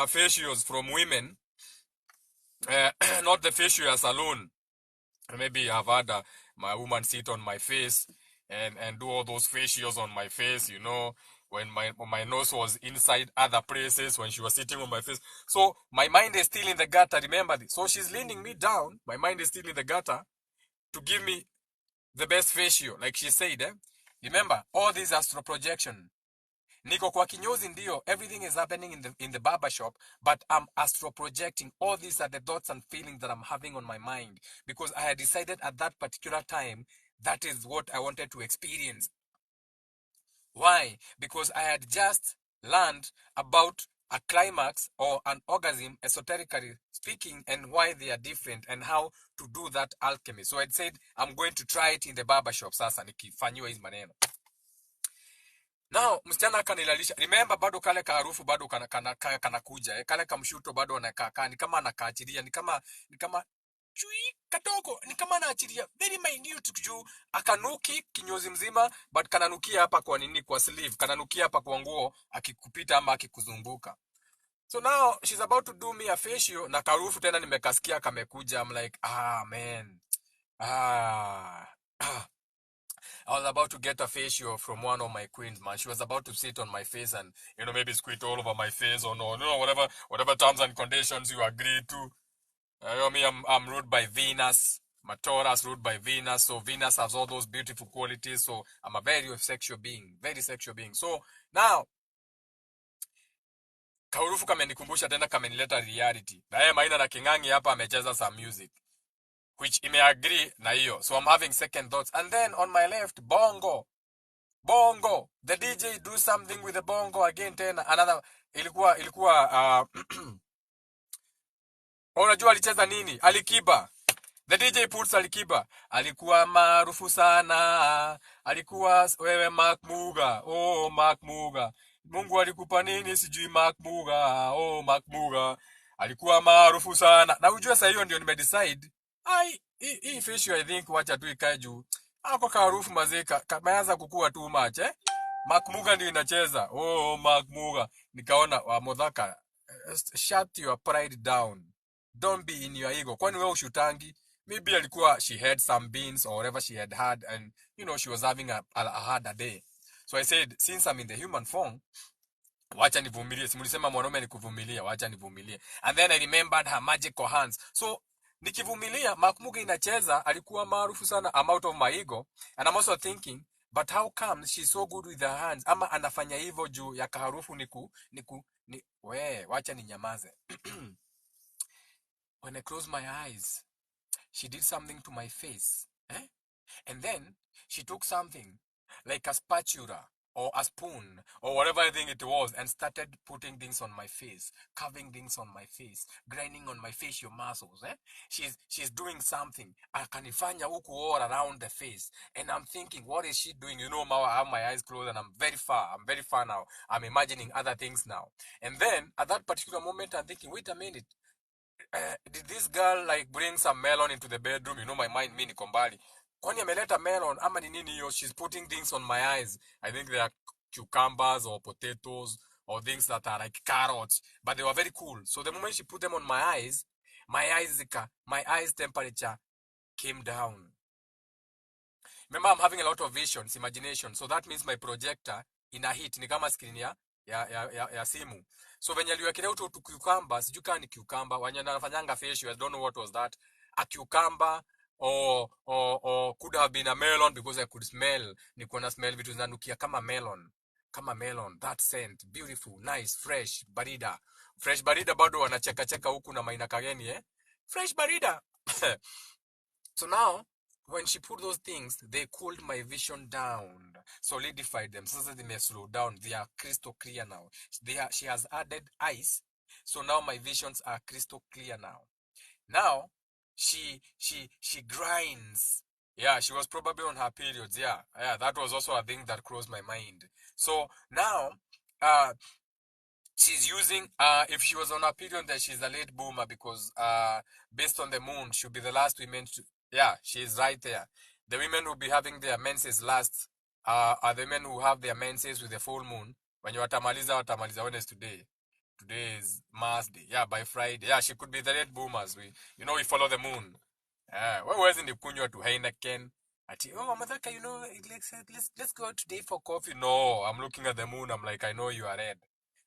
facials from women, not the facials alone. Maybe I've had my woman sit on my face and do all those facials on my face, you know, when my nose was inside other places, when she was sitting on my face. So my mind is still in the gutter, remember this. So she's leaning me down, my mind is still in the gutter to give me the best facial, like she said, eh? Remember, all this astral projection. Niko kwa kinyozi ndio, everything is happening in the barber shop, but I'm astral projecting. All these are the thoughts and feelings that I'm having on my mind because I had decided at that particular time that is what I wanted to experience. Why? Because I had just learned about a climax or an orgasm, esoterically speaking, and why they are different and how to do that alchemy. So I'd said I'm going to try it in the barber shop sasa nikifanyiwa hizi maneno. Now, msichana akanilalisha. Remember, bado kale kaharufu bado kanakuja. Kale kamshuto bado anakaa. Ni kama anakaachilia. Ni kama chui katoko. Ni kama anaachilia. Very minute juu. Akanuki kinyozi mzima. But kananukia hapa kwa nini? Kwa sleeve. Kananukia hapa kwa nguo. Akikupita ama akikuzunguka. So now, she's about to do me a facial. Na karufu tena nimekasikia kamekuja. I'm like, man. I was about to get a facial from one of my queens, man. She was about to sit on my face and, you know, maybe squeeze all over my face or no, whatever terms and conditions you agree to. You know me, I'm ruled by Venus. My Taurus ruled by Venus. So Venus has all those beautiful qualities. So I'm a very sexual being. Very sexual being. So now, kaurufu kamenikumbusha tena kamenileta reality. Na yeye Maina na Kingangi hapa amecheza some music. Which imeagree na hiyo. So I'm having second thoughts. And then on my left, bongo. The DJ do something with the bongo again tena another ilikuwa unajua alicheza nini? Alikiba. The DJ puts Alikiba. Alikuwa maarufu sana. Alikuwa wewe Mark Muga. Oh Mark Muga. Mungu alikupa nini sijui Mark Muga. Oh Mark Muga. Alikuwa maarufu sana. Na ujue sasa hiyo ndio nimedecide. Hii fish I think wacha tu ikae juu. Ako karufu mazeka kameanza kukua too much, eh? Mark Muga ndio inacheza. Oh Mark Muga. Nikaona wa Modhaka, shut your pride down. Don't be in your ego. Kwani wewe ushutangi? Maybe alikuwa she had some beans or whatever she had and you know she was having a hard day. So I said since I'm in the human form, wacha nivumilie. Simulisema mwanaume ni kuvumilia, wacha nivumilie. And then I remembered her magical hands. So nikivumilia, Mark Muga inacheza, alikuwa maarufu sana. I'm out of my ego. And I'm also thinking, but how come she's so good with her hands? Ama anafanya hivyo juu ya kaharufu wacha ninyamaze. When I close my eyes, she did something to my face. And then she took something like a spatula or a spoon or whatever I think it was, and started putting things on my face, carving things on my face, grinding on my facial muscles. She's doing something. Akanifanya huku all around the face. And I'm thinking, what is she doing? You know, I have my eyes closed and I'm very far. I'm very far now. I'm imagining other things now. And then at that particular moment, I'm thinking, wait a minute. Did this girl like bring some melon into the bedroom? You know, my mind mini kombali. Kwani ameleta melon ama ni nini hiyo? She's putting things on my eyes. I think they are cucumbers or potatoes or things that are like carrots, but they were very cool. So the moment she put them on my eyes temperature came down. Remember, I'm having a lot of visions, imagination. So that means my projector in a hit ni kama screen ya simu. So when you aliwekelea tu cucumber, sijui kama ni cucumber, wanya nafanyanga facial, I don't know what was that. A cucumber or could have been a melon because I could smell. Niko na smell vitu zinanukia kama melon. Kama melon, that scent, beautiful, nice, fresh, barida. Fresh barida bado wanacheka cheka huku na maina kageni, eh? Fresh barida. So now, when she put those things, they cooled my vision down, solidified them. So that they may slow down. They are crystal clear now. She has added ice. So now my visions are crystal clear now. Now, she grinds. Yeah, she was probably on her periods. Yeah, that was also a thing that crossed my mind. So now, she's using, if she was on a period, that she's a late boomer because based on the moon, she'll be the last women to, yeah, she's right there. The women who be having their menses last are the men who have their menses with the full moon. When you watamaliza when is today? Today is Mars Day. Yeah, by Friday. Yeah, she could be the late boomers. We follow the moon. Where wasn't the kunywa to Heineken? Oh, Madaka, let's go today for coffee. No, I'm looking at the moon. I'm like, I know you are red.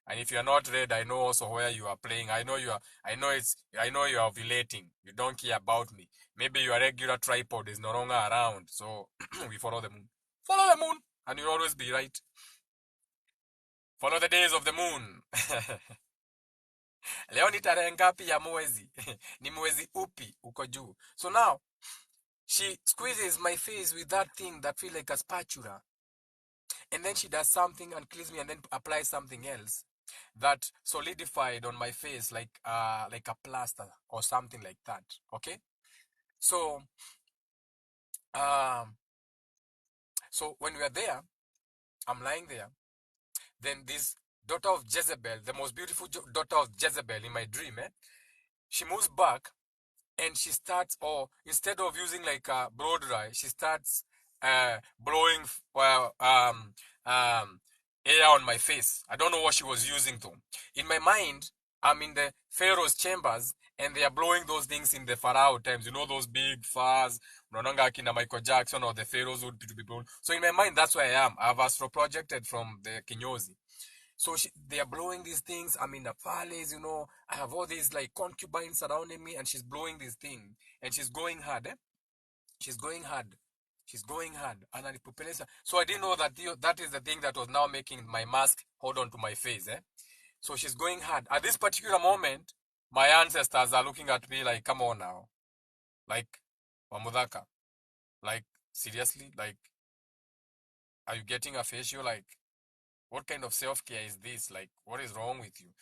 And if you are not red, I know also where you are playing. I know you are ovulating. You don't care about me. Maybe your regular tripod is no longer around. So we follow the moon. Follow the moon, and you'll always be right. Follow the days of the moon. Leo ni tarehe ngapi ya mwezi? Ni mwezi upi uko juu? So now, she squeezes my face with that thing that feels like a spatula. And then she does something and cleans me and then applies something else that solidified on my face like a plaster or something like that. Okay? So so when we are there, I'm lying there. Then this daughter of Jezebel, the most beautiful daughter of Jezebel in my dream, she moves back and she starts, or instead of using like a blow dry, she starts blowing air on my face. I don't know what she was using though. In my mind, I'm in the Pharaoh's chambers and they are blowing those things in the Pharaoh times. You know those big fires, Ronanga Kina Michael Jackson or the Pharaohs would be blown. So in my mind, that's where I am. I've astro projected from the Kinyozi. So they are blowing these things. I'm in the valleys, I have all these like concubines surrounding me, and she's blowing this thing, and she's going hard. She's going hard. She's going hard. And so I didn't know that that is the thing that was now making my mask hold on to my face. So she's going hard. At this particular moment, my ancestors are looking at me like, come on now. Like, Wamudaka. Like, seriously? Like, are you getting a facial? Like, what kind of self-care is this? Like, what is wrong with you?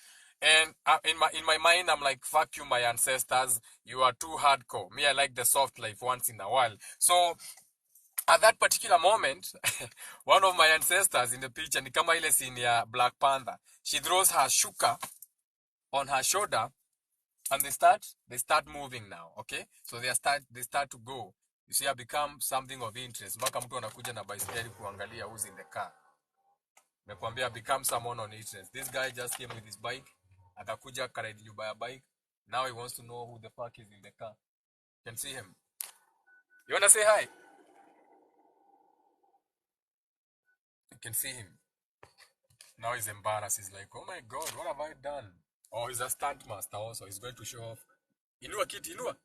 And in my mind, I'm like, fuck you, my ancestors. You are too hardcore. Me, I like the soft life once in a while. So at that particular moment, one of my ancestors in the picture, ni kama ile scene ya Black Panther, she throws her shuka on her shoulder, and they start moving now. Okay, so they start to go. You see, I become something of interest. Mpaka mtu anakuja na baiskeli kuangalia who's in the car. Mekwambia become someone on interest. This guy just came with his bike. Akakuja karide you by a bike. Now he wants to know who the fuck is in the car. You can see him. You wanna say hi? You can see him. Now he's embarrassed. He's like, oh my god, what have I done? Oh, he's a stunt master also. He's going to show off. Inua kit, inua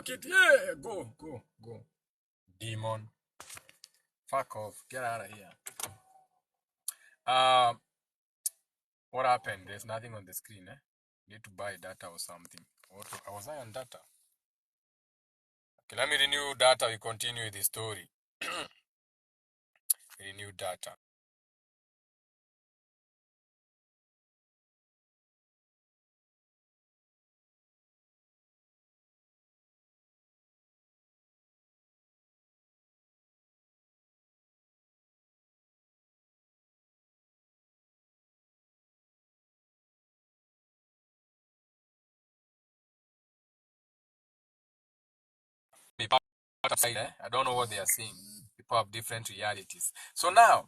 kit. Yeah, go. Demon. Fuck off. Get out of here. What happened? There's nothing on the screen, Need to buy data or something. Was I on data? Okay, let me renew data. We continue with the story. renew data. I don't know what they are seeing. People have different realities. So now,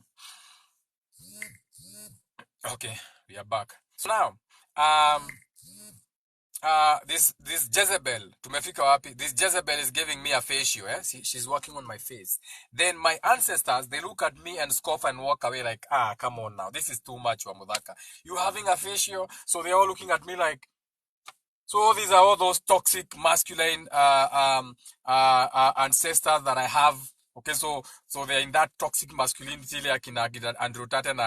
okay, we are back. So now, um, this Jezebel, tumefika wapi? This Jezebel is giving me a facial. She's working on my face. Then my ancestors, they look at me and scoff and walk away like, ah, come on now, this is too much, Wamudaka. You having a facial? So they're all looking at me like, so these are all those toxic masculine ancestors that I have. Okay, so they're in that toxic masculinity like in Andrew Tate and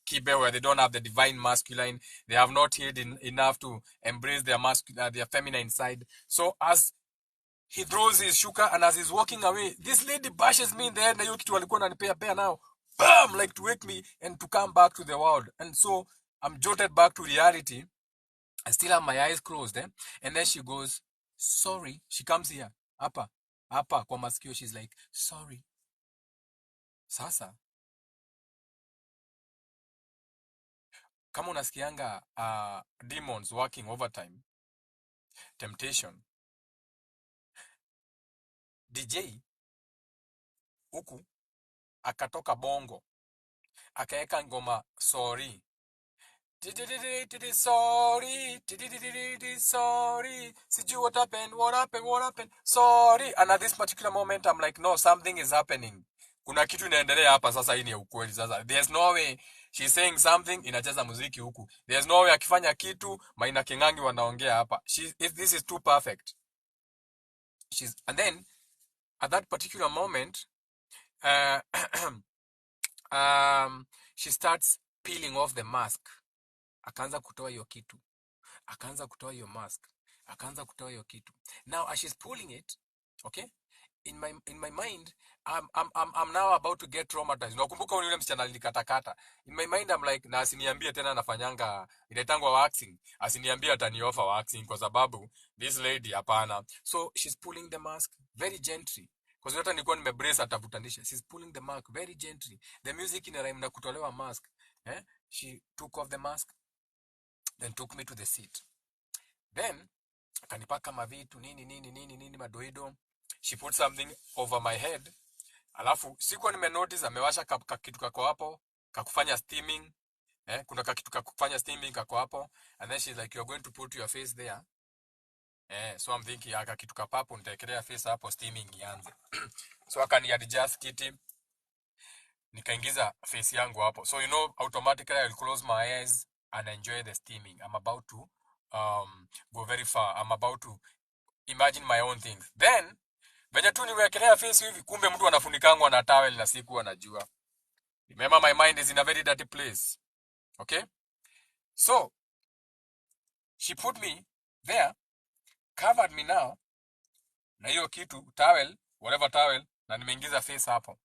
Kibe, where they don't have the divine masculine. They have not healed enough to embrace their their feminine side. So as he throws his shuka and as he's walking away, this lady bashes me in the head. Na hiyo kitu walikuwa wananipea now, bam, like to wake me and to come back to the world. And so I'm jolted back to reality. I still have my eyes closed, eh? And then she goes, sorry. She comes here. Apa, kwa masikio. She's like, sorry. Sasa, kama unasikianga demons working overtime, temptation, DJ, huku, akatoka bongo, akaeka ngoma, sorry. Sorry, sorry. Sijui what happened, sorry. And at this particular moment, I'm like, no, something is happening. Kuna kitu inaendelea hapa sasa, hii ni ukweli sasa. There's no way she's saying something, inacheza muziki huku. There's no way akifanya kitu, Maina Kingangi wanaongea hapa. This is too perfect. And then, at that particular moment, uh, she starts peeling off the mask. Akaanza kutoa hiyo kitu. Akaanza kutoa hiyo mask. Akaanza kutoa hiyo kitu. Now as she's pulling it, okay? In my mind, I'm now about to get traumatized. Nakumbuka yule msichana alikatakata. In my mind I'm like, na asiniambie tena nafanyanga inaitangwa waxing. Asiniambie ataniofa waxing kwa sababu this lady hapana. So she's pulling the mask very gently. Kwa sababu hata nilikuwa nimebrace atavutanisha. She's pulling the mask very gently. The music ina rhyme na kutolewa mask. She took off the mask, then took me to the seat. Then akanipaka mavitu nini madoido. She put something over my head. Alafu sikuwa nimenotice amewasha kitu kako hapo kakufanya steaming. Kuna kitu kakufanya steaming kako hapo. And then she's like, you're going to put your face there. So I'm thinking aka kitu kapapo nitaekelea face hapo steaming ianze. So akani adjust kiti nikaingiza face yangu hapo. So automatically I'll close my eyes and enjoy the steaming. I'm about to go very far. I'm about to imagine my own things. Then venye tu niwekelea face hivi, kumbe mtu anafunikangwa na towel na siku anajua. Remember, my mind is in a very dirty place. Okay? So, she put me there, covered me now, na hiyo kitu, towel, whatever towel, na nimeingiza face hapo.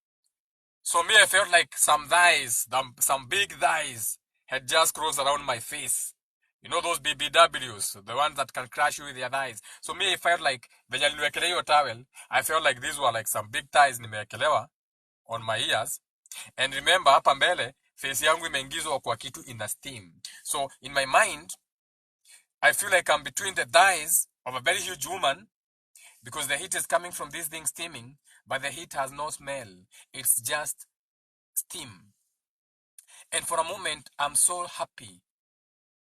So me, I felt like some big thighs had just crossed around my face. You know those BBWs, the ones that can crush you with their thighs. So me, I felt like, venye niliwekelea hiyo towel, I felt like these were like some big thighs nimewekelewa on my ears. And remember, hapa mbele, face yangu imeingizwa kwa kitu in the steam. So in my mind, I feel like I'm between the thighs of a very huge woman because the heat is coming from this thing steaming, but the heat has no smell. It's just steam. And for a moment, I'm so happy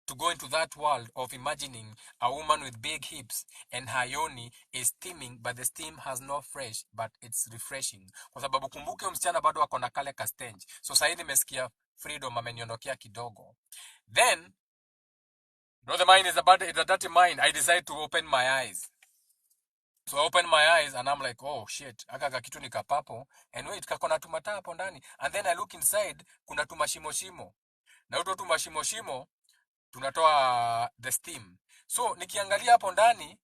to go into that world of imagining a woman with big hips and her yoni is steaming, but the steam has no fresh, but it's refreshing. Kwa sababu kumbuke msichana bado wako na kale ka stench. So sasa nimesikia freedom ameniondokea kidogo. Then, the mind is a dirty mind. I decide to open my eyes. So I open my eyes and I'm like, oh shit, aka kitu nikapapo. And wait, kakona tumata hapo ndani. And then I look inside, kuna tumashimo. Na uto tumashimo tunatoa the steam. So nikiangalia hapo ndani,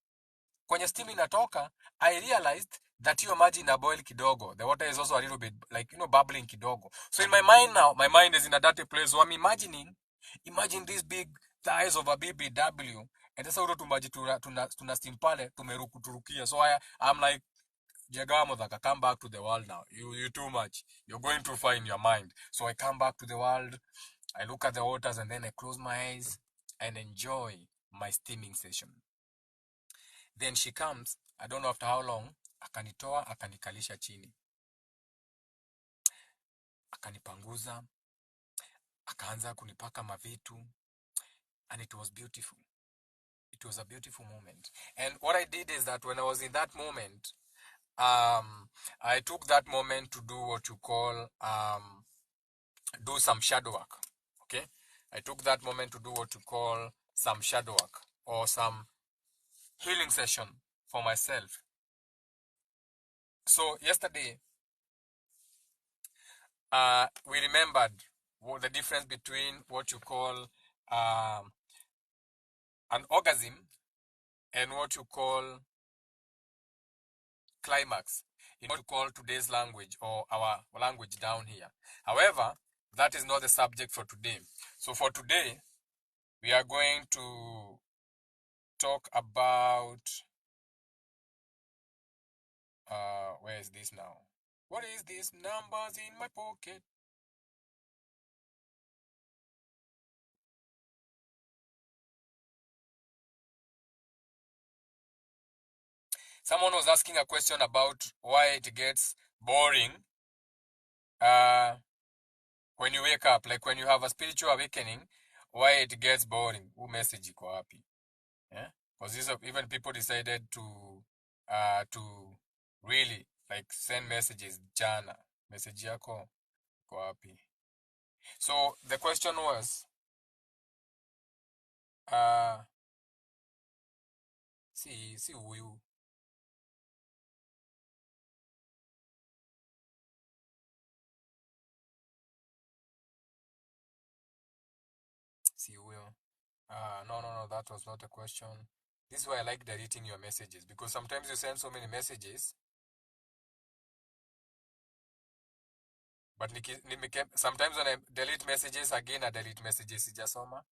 kwenye steam inatoka, I realized that hiyo maji ina boil kidogo. The water is also a little bit like, you know, bubbling kidogo. So in my mind now, my mind is in a dirty place. So I'm imagining, imagine this big thighs of a BBW. And sasa uro tumaji tuna steam pale, tumerukuturukia. So I'm like, Jagamo, I come back to the world now. You too much. You're going too far in your mind. So I come back to the world. I look at the waters and then I close my eyes and enjoy my steaming session. Then she comes, I don't know after how long, akanitoa, akanikalisha chini. Akanipanguza, akaanza kunipaka mavitu, and it was beautiful. It was a beautiful moment. And what I did is that when I was in that moment, I took that moment to do what you call do some shadow work. Okay, I took that moment to do what you call some shadow work or some healing session for myself. So yesterday, we remembered the difference between what you call an orgasm and what you call climax in what you call today's language or our language down here. However, that is not the subject for today. So for today, we are going to talk about where is this now? What is this? Numbers in my pocket. Someone was asking a question about why it gets boring when you wake up, like when you have a spiritual awakening, why it gets boring. Who message iko wapi? Yeah? Because even people decided to really like send messages jana. Message yako iko wapi? So the question was si huyu. Si huyo. No, that was not a question. This is why I like deleting your messages, because sometimes you send so many messages. But sometimes when I delete messages, again I delete messages. Sijasoma.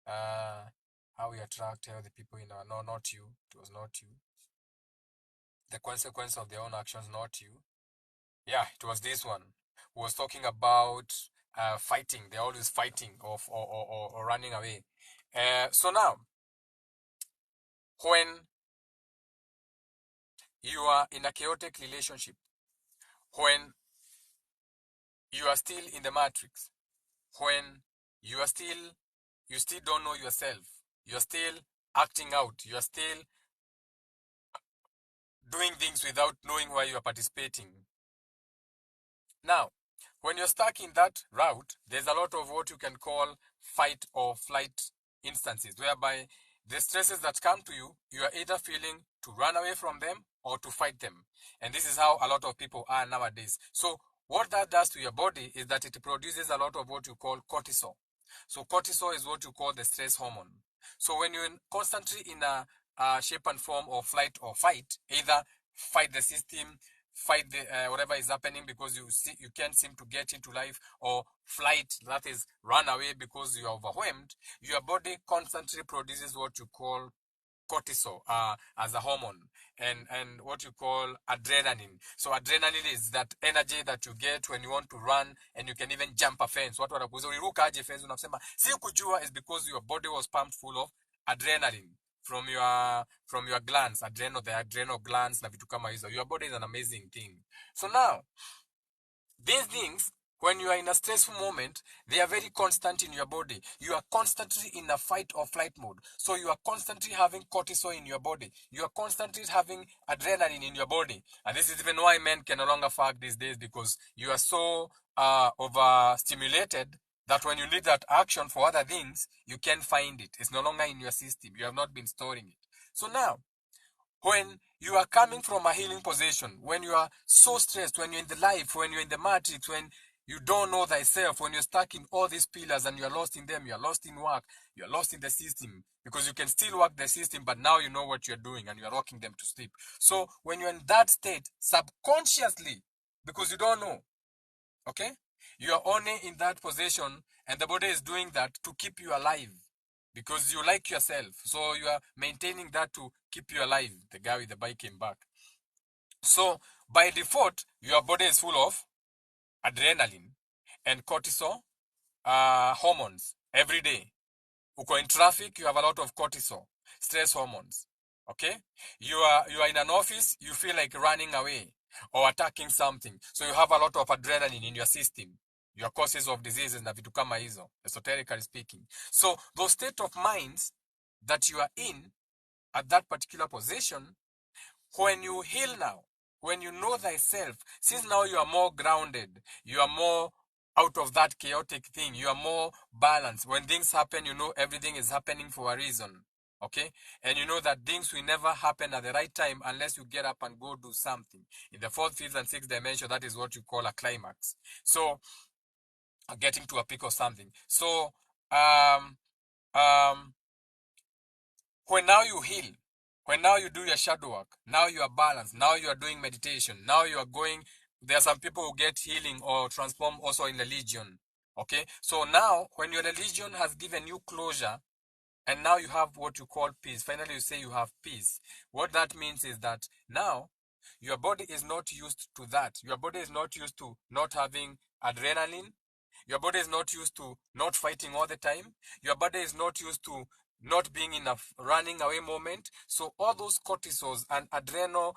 How we attract healthy people in our... No, not you. It was not you. The consequence of their own actions, not you. Yeah, it was this one. Who was talking about fighting. They're always fighting or running away. So now, when you are in a chaotic relationship, when you are still in the matrix, when you still don't know yourself, you're still acting out, you're still doing things without knowing why you are participating. Now, when you're stuck in that route, there's a lot of what you can call fight or flight instances, whereby the stresses that come to you, you are either feeling to run away from them or to fight them. And this is how a lot of people are nowadays. So what that does to your body is that it produces a lot of what you call cortisol. So cortisol is what you call the stress hormone. So when you're constantly in a shape and form of flight or fight, either fight the system, fight the whatever is happening because you can't seem to get into life, or flight, that is run away because you are overwhelmed, your body constantly produces what you call cortisol as a hormone, and what you call adrenaline. So adrenaline is that energy that you get when you want to run, and you can even jump a fence. Watu wanakuuliza uliruka aje fence, unasema si kujua, is because your body was pumped full of adrenaline from your glands, the adrenal glands na vitu kama hizo. Your body is an amazing thing. So now these things, when you are in a stressful moment, they are very constant in your body. You are constantly in a fight or flight mode. So you are constantly having cortisol in your body. You are constantly having adrenaline in your body. And this is even why men can no longer fuck these days, because you are so overstimulated that when you need that action for other things, you can't find it. It's no longer in your system. You have not been storing it. So now, when you are coming from a healing position, when you are so stressed, when you're in the life, when you're in the matrix, when You don't know thyself when you're stuck in all these pillars and you're lost in them. You're lost in work. You're lost in the system because you can still work the system, but now you know what you're doing and you're rocking them to sleep. So when you're in that state, subconsciously, because you don't know, okay, you are only in that position and the body is doing that to keep you alive because you like yourself. So you are maintaining that to keep you alive. The guy with the bike came back. So by default, your body is full of adrenaline and cortisol hormones every day. Uko in traffic, you have a lot of cortisol, stress hormones. Okay? You are in an office, you feel like running away or attacking something. So you have a lot of adrenaline in your system. Your causes of diseases na vitu kama hizo, esoterically speaking. So those state of minds that you are in at that particular position, when you heal now, when you know thyself, since now you are more grounded, you are more out of that chaotic thing, you are more balanced. When things happen, you know everything is happening for a reason. Okay? And you know that things will never happen at the right time unless you get up and go do something. In the fourth, fifth, and sixth dimension, that is what you call a climax. So, getting to a peak of something. So, um, um, when now you heal, when now you do your shadow work, now you are balanced, now you are doing meditation, now you are going, there are some people who get healing or transform also in religion. Okay, so now when your religion has given you closure and now you have what you call peace, finally you say you have peace. What that means is that now your body is not used to that. Your body is not used to not having adrenaline. Your body is not used to not fighting all the time. Your body is not used to not being in a running away moment. So all those cortisols and adrenal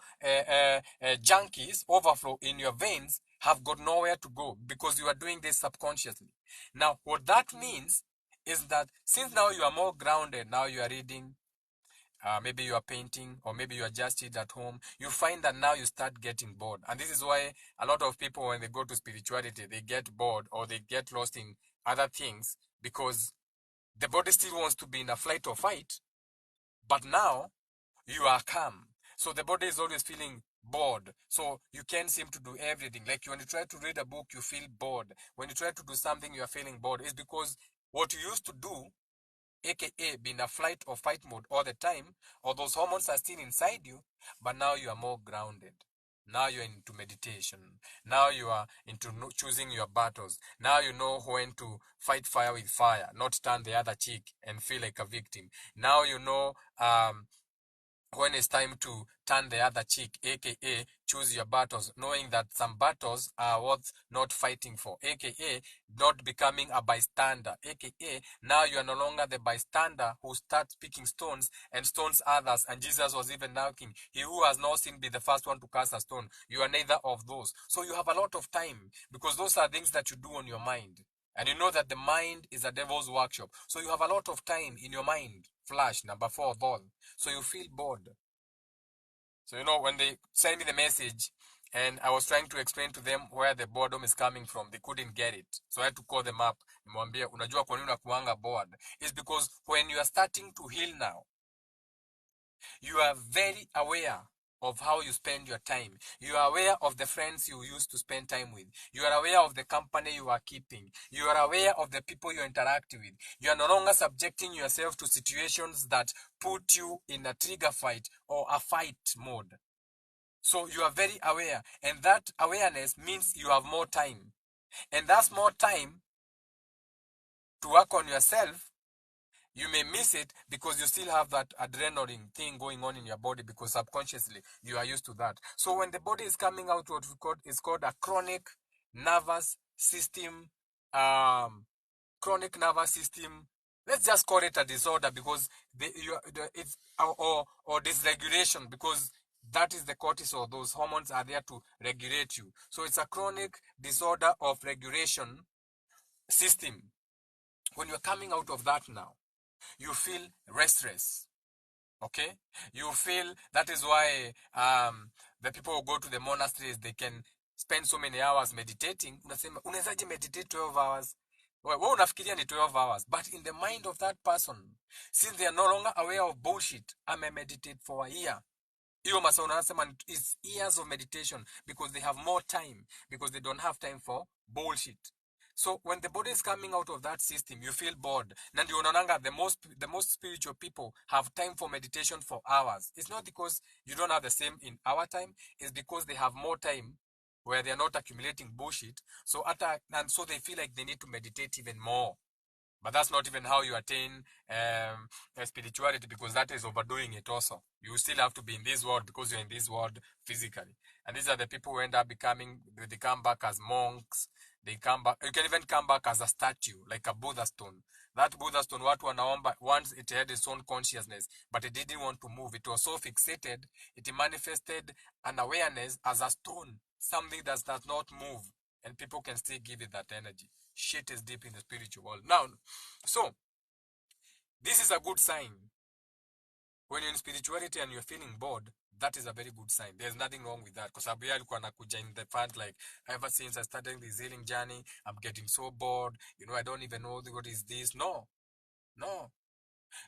junkies overflow in your veins have got nowhere to go because you are doing this subconsciously. Now, what that means is that since now you are more grounded, now you are reading, maybe you are painting, or maybe you are just it at home, you find that now you start getting bored. And this is why a lot of people, when they go to spirituality, they get bored or they get lost in other things because the body still wants to be in a flight or fight, but now you are calm. So the body is always feeling bored. So you can't seem to do everything. Like when you try to read a book, you feel bored. When you try to do something, you are feeling bored. It's because what you used to do, aka be in a flight or fight mode all the time, or those hormones are still inside you, but now you are more grounded. Now you're into meditation. Now you are into choosing your battles. Now you know when to fight fire with fire, not turn the other cheek and feel like a victim. Now you know when it's time to turn the other cheek, aka choose your battles, knowing that some battles are worth not fighting for, aka not becoming a bystander, aka now you are no longer the bystander who starts picking stones and stones others. And Jesus was even knocking, he who has no sin be the first one to cast a stone. You are neither of those. So you have a lot of time because those are things that you do on your mind. And you know that the mind is a devil's workshop. So you have a lot of time in your mind. Flash, number 4, ball. So you feel bored. So, you know, when they send me the message and I was trying to explain to them where the boredom is coming from, they couldn't get it. So I had to call them up. Nimwambia, unajua kwa nini unakuanga bored? It's because when you are starting to heal now, you are very aware of how you spend your time. You are aware of the friends you used to spend time with. You are aware of the company you are keeping. You are aware of the people you interact with. You are no longer subjecting yourself to situations that put you in a trigger fight or a fight mode. So you are very aware, and that awareness means you have more time. And that's more time to work on yourself. You may miss it because you still have that adrenaline thing going on in your body because subconsciously you are used to that. So when the body is coming out, what we call is called a nervous system, chronic nervous system. Let's just call it a disorder because it's or dysregulation because that is the cortisol. Those hormones are there to regulate you. So it's a chronic disorder of regulation system. When you're coming out of that now, you feel restless. Okay, you feel that is why the people who go to the monasteries, they can spend so many hours meditating. Unasema unawezaje meditate 12 hours? Wewe unafikiria ni 12 hours, but in the mind of that person, since they are no longer aware of bullshit, I may meditate for a year. Iyo masaa unasema is years of meditation because they have more time, because they don't have time for bullshit. So when the body is coming out of that system, you feel bored. Nandi unaonanga the most spiritual people have time for meditation for hours. It's not because you don't have the same in our time, it's because they have more time where they are not accumulating bullshit. So and so they feel like they need to meditate even more. But that's not even how you attain spirituality, because that is overdoing it also. You still have to be in this world because you're in this world physically. And these are the people who end up they come back as monks. They come back, you can even come back as a statue, like a Buddha stone. That Buddha stone, what wanaomba, once it had its own consciousness, but it didn't want to move. It was so fixated, it manifested an awareness as a stone, something that does not move. And people can still give it that energy. Shit is deep in the spiritual world. Now, so, this is a good sign. When you're in spirituality and you're feeling bored, that is a very good sign. There's nothing wrong with that. Because Abiya alikuwa anakuja in the fact like, ever since I started this healing journey, I'm getting so bored. I don't even know what is this. No. No.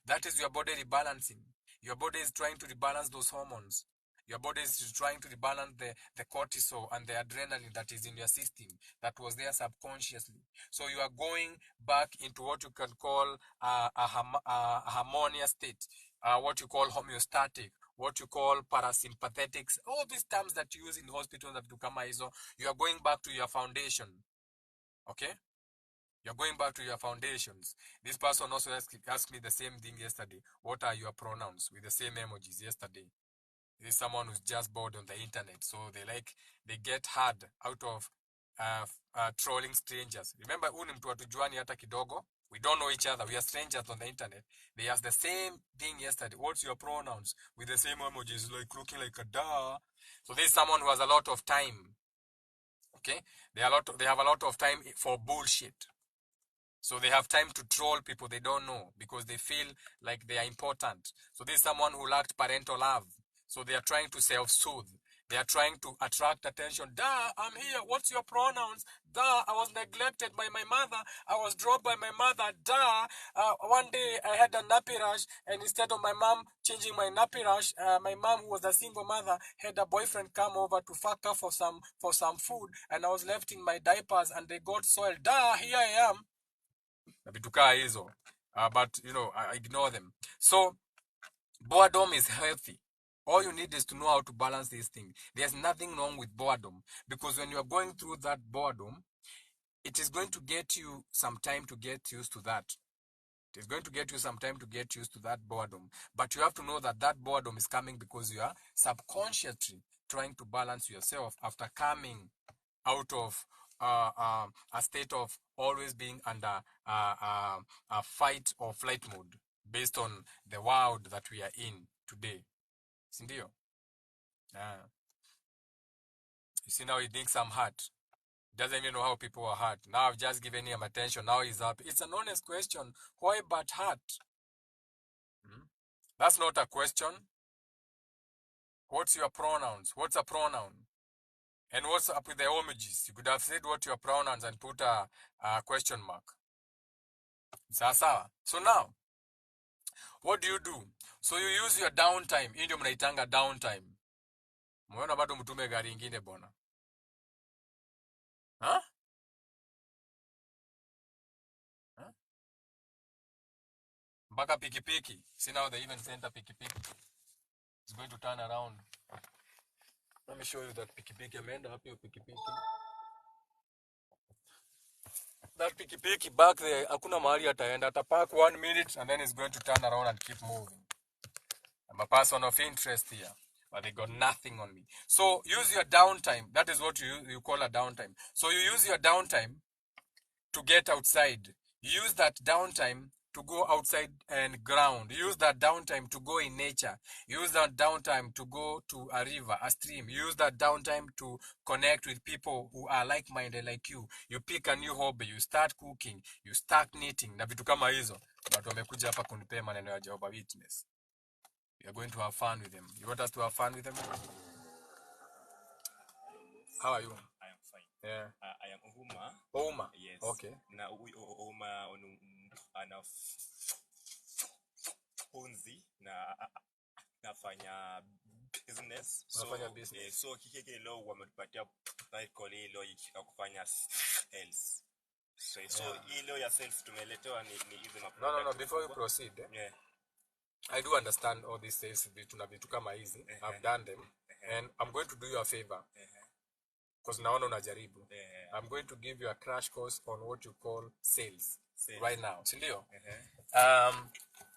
That is your body rebalancing. Your body is trying to rebalance those hormones. Your body is trying to rebalance the cortisol and the adrenaline that is in your system that was there subconsciously. So you are going back into what you can call a harmonious state, what you call homeostatic, what you call parasympathetics, all these terms that you use in hospitals that become ISO, you are going back to your foundation. Okay? You're going back to your foundations. This person also asked me the same thing yesterday. What are your pronouns? With the same emojis yesterday. This is someone who's just bored on the internet. So they get hard out of trolling strangers. Remember, uni mtu hatujuani hata kidogo. We don't know each other. We are strangers on the internet. They asked the same thing yesterday. What's your pronouns? With the same emojis, like looking like a duh. So this is someone who has a lot of time. Okay? They have a lot of time for bullshit. So they have time to troll people they don't know because they feel like they are important. So this is someone who lacked parental love. So they are trying to self-soothe. They are trying to attract attention. Duh, I'm here. What's your pronouns? Duh, I was neglected by my mother. I was dropped by my mother. Duh, one day I had a nappy rash, and instead of my mom changing my nappy rash, my mom, who was a single mother, had a boyfriend come over to fuck her for some food, and I was left in my diapers, and they got soiled. Duh, here I am. But I ignore them. So boredom is healthy. All you need is to know how to balance these things. There's nothing wrong with boredom, because when you're going through that boredom, it is going to get you some time to get used to that. It is going to get you some time to get used to that boredom. But you have to know that that boredom is coming because you are subconsciously trying to balance yourself after coming out of a state of always being under a fight or flight mode based on the world that we are in today. Sindio? You see, now he thinks I'm hurt. Doesn't even know how people are hurt. Now I've just given him attention. Now he's up. It's an honest question. Why but hurt? That's not a question. What's your pronouns? What's a pronoun? And what's up with the emojis? You could have said what your pronouns and put a question mark. Sasa. So now, what do? So you use your downtime. Hii ndio mnaitanga downtime. Mwana bado mtume gari ingine bona. Huh? Huh? Mpaka pikipiki. See, now they even sent a pikipiki. It's going to turn around. Let me show you that pikipiki. Ameenda wapi pikipiki? That pikipiki back there, hakuna mahali ataenda. Atapark 1 minute and then it's going to turn around and keep moving. I'm a person of interest here, but they got nothing on me. So use your downtime. That is what you call a downtime. So you use your downtime to get outside. Use that downtime to go outside and ground. Use that downtime to go in nature. Use that downtime to go to a river, a stream. Use that downtime to connect with people who are like-minded like you. You pick a new hobby. You start cooking. You start knitting. Na vitu kama hizo. But wamekuja hapa kunipea maneno ya Jehovah Witness. We are going to have fun with them. You want us to have fun with them? How are you? I am fine. Yeah. I am Uma. Uma? Yes. Okay. Na Uma anafunzi na nafanya business. Unafanya business. So kile law wametupatia call hii law ya kufanya sales. So hii law ya sales tumeletewa ni hizo maproduct. No, before you proceed. Yeah. I do understand all these sales vitu kama hizi. I've done them. And I'm going to do you a favor. Because naona unajaribu. I'm going to give you a crash course on what you call sales. Right now. Sindio?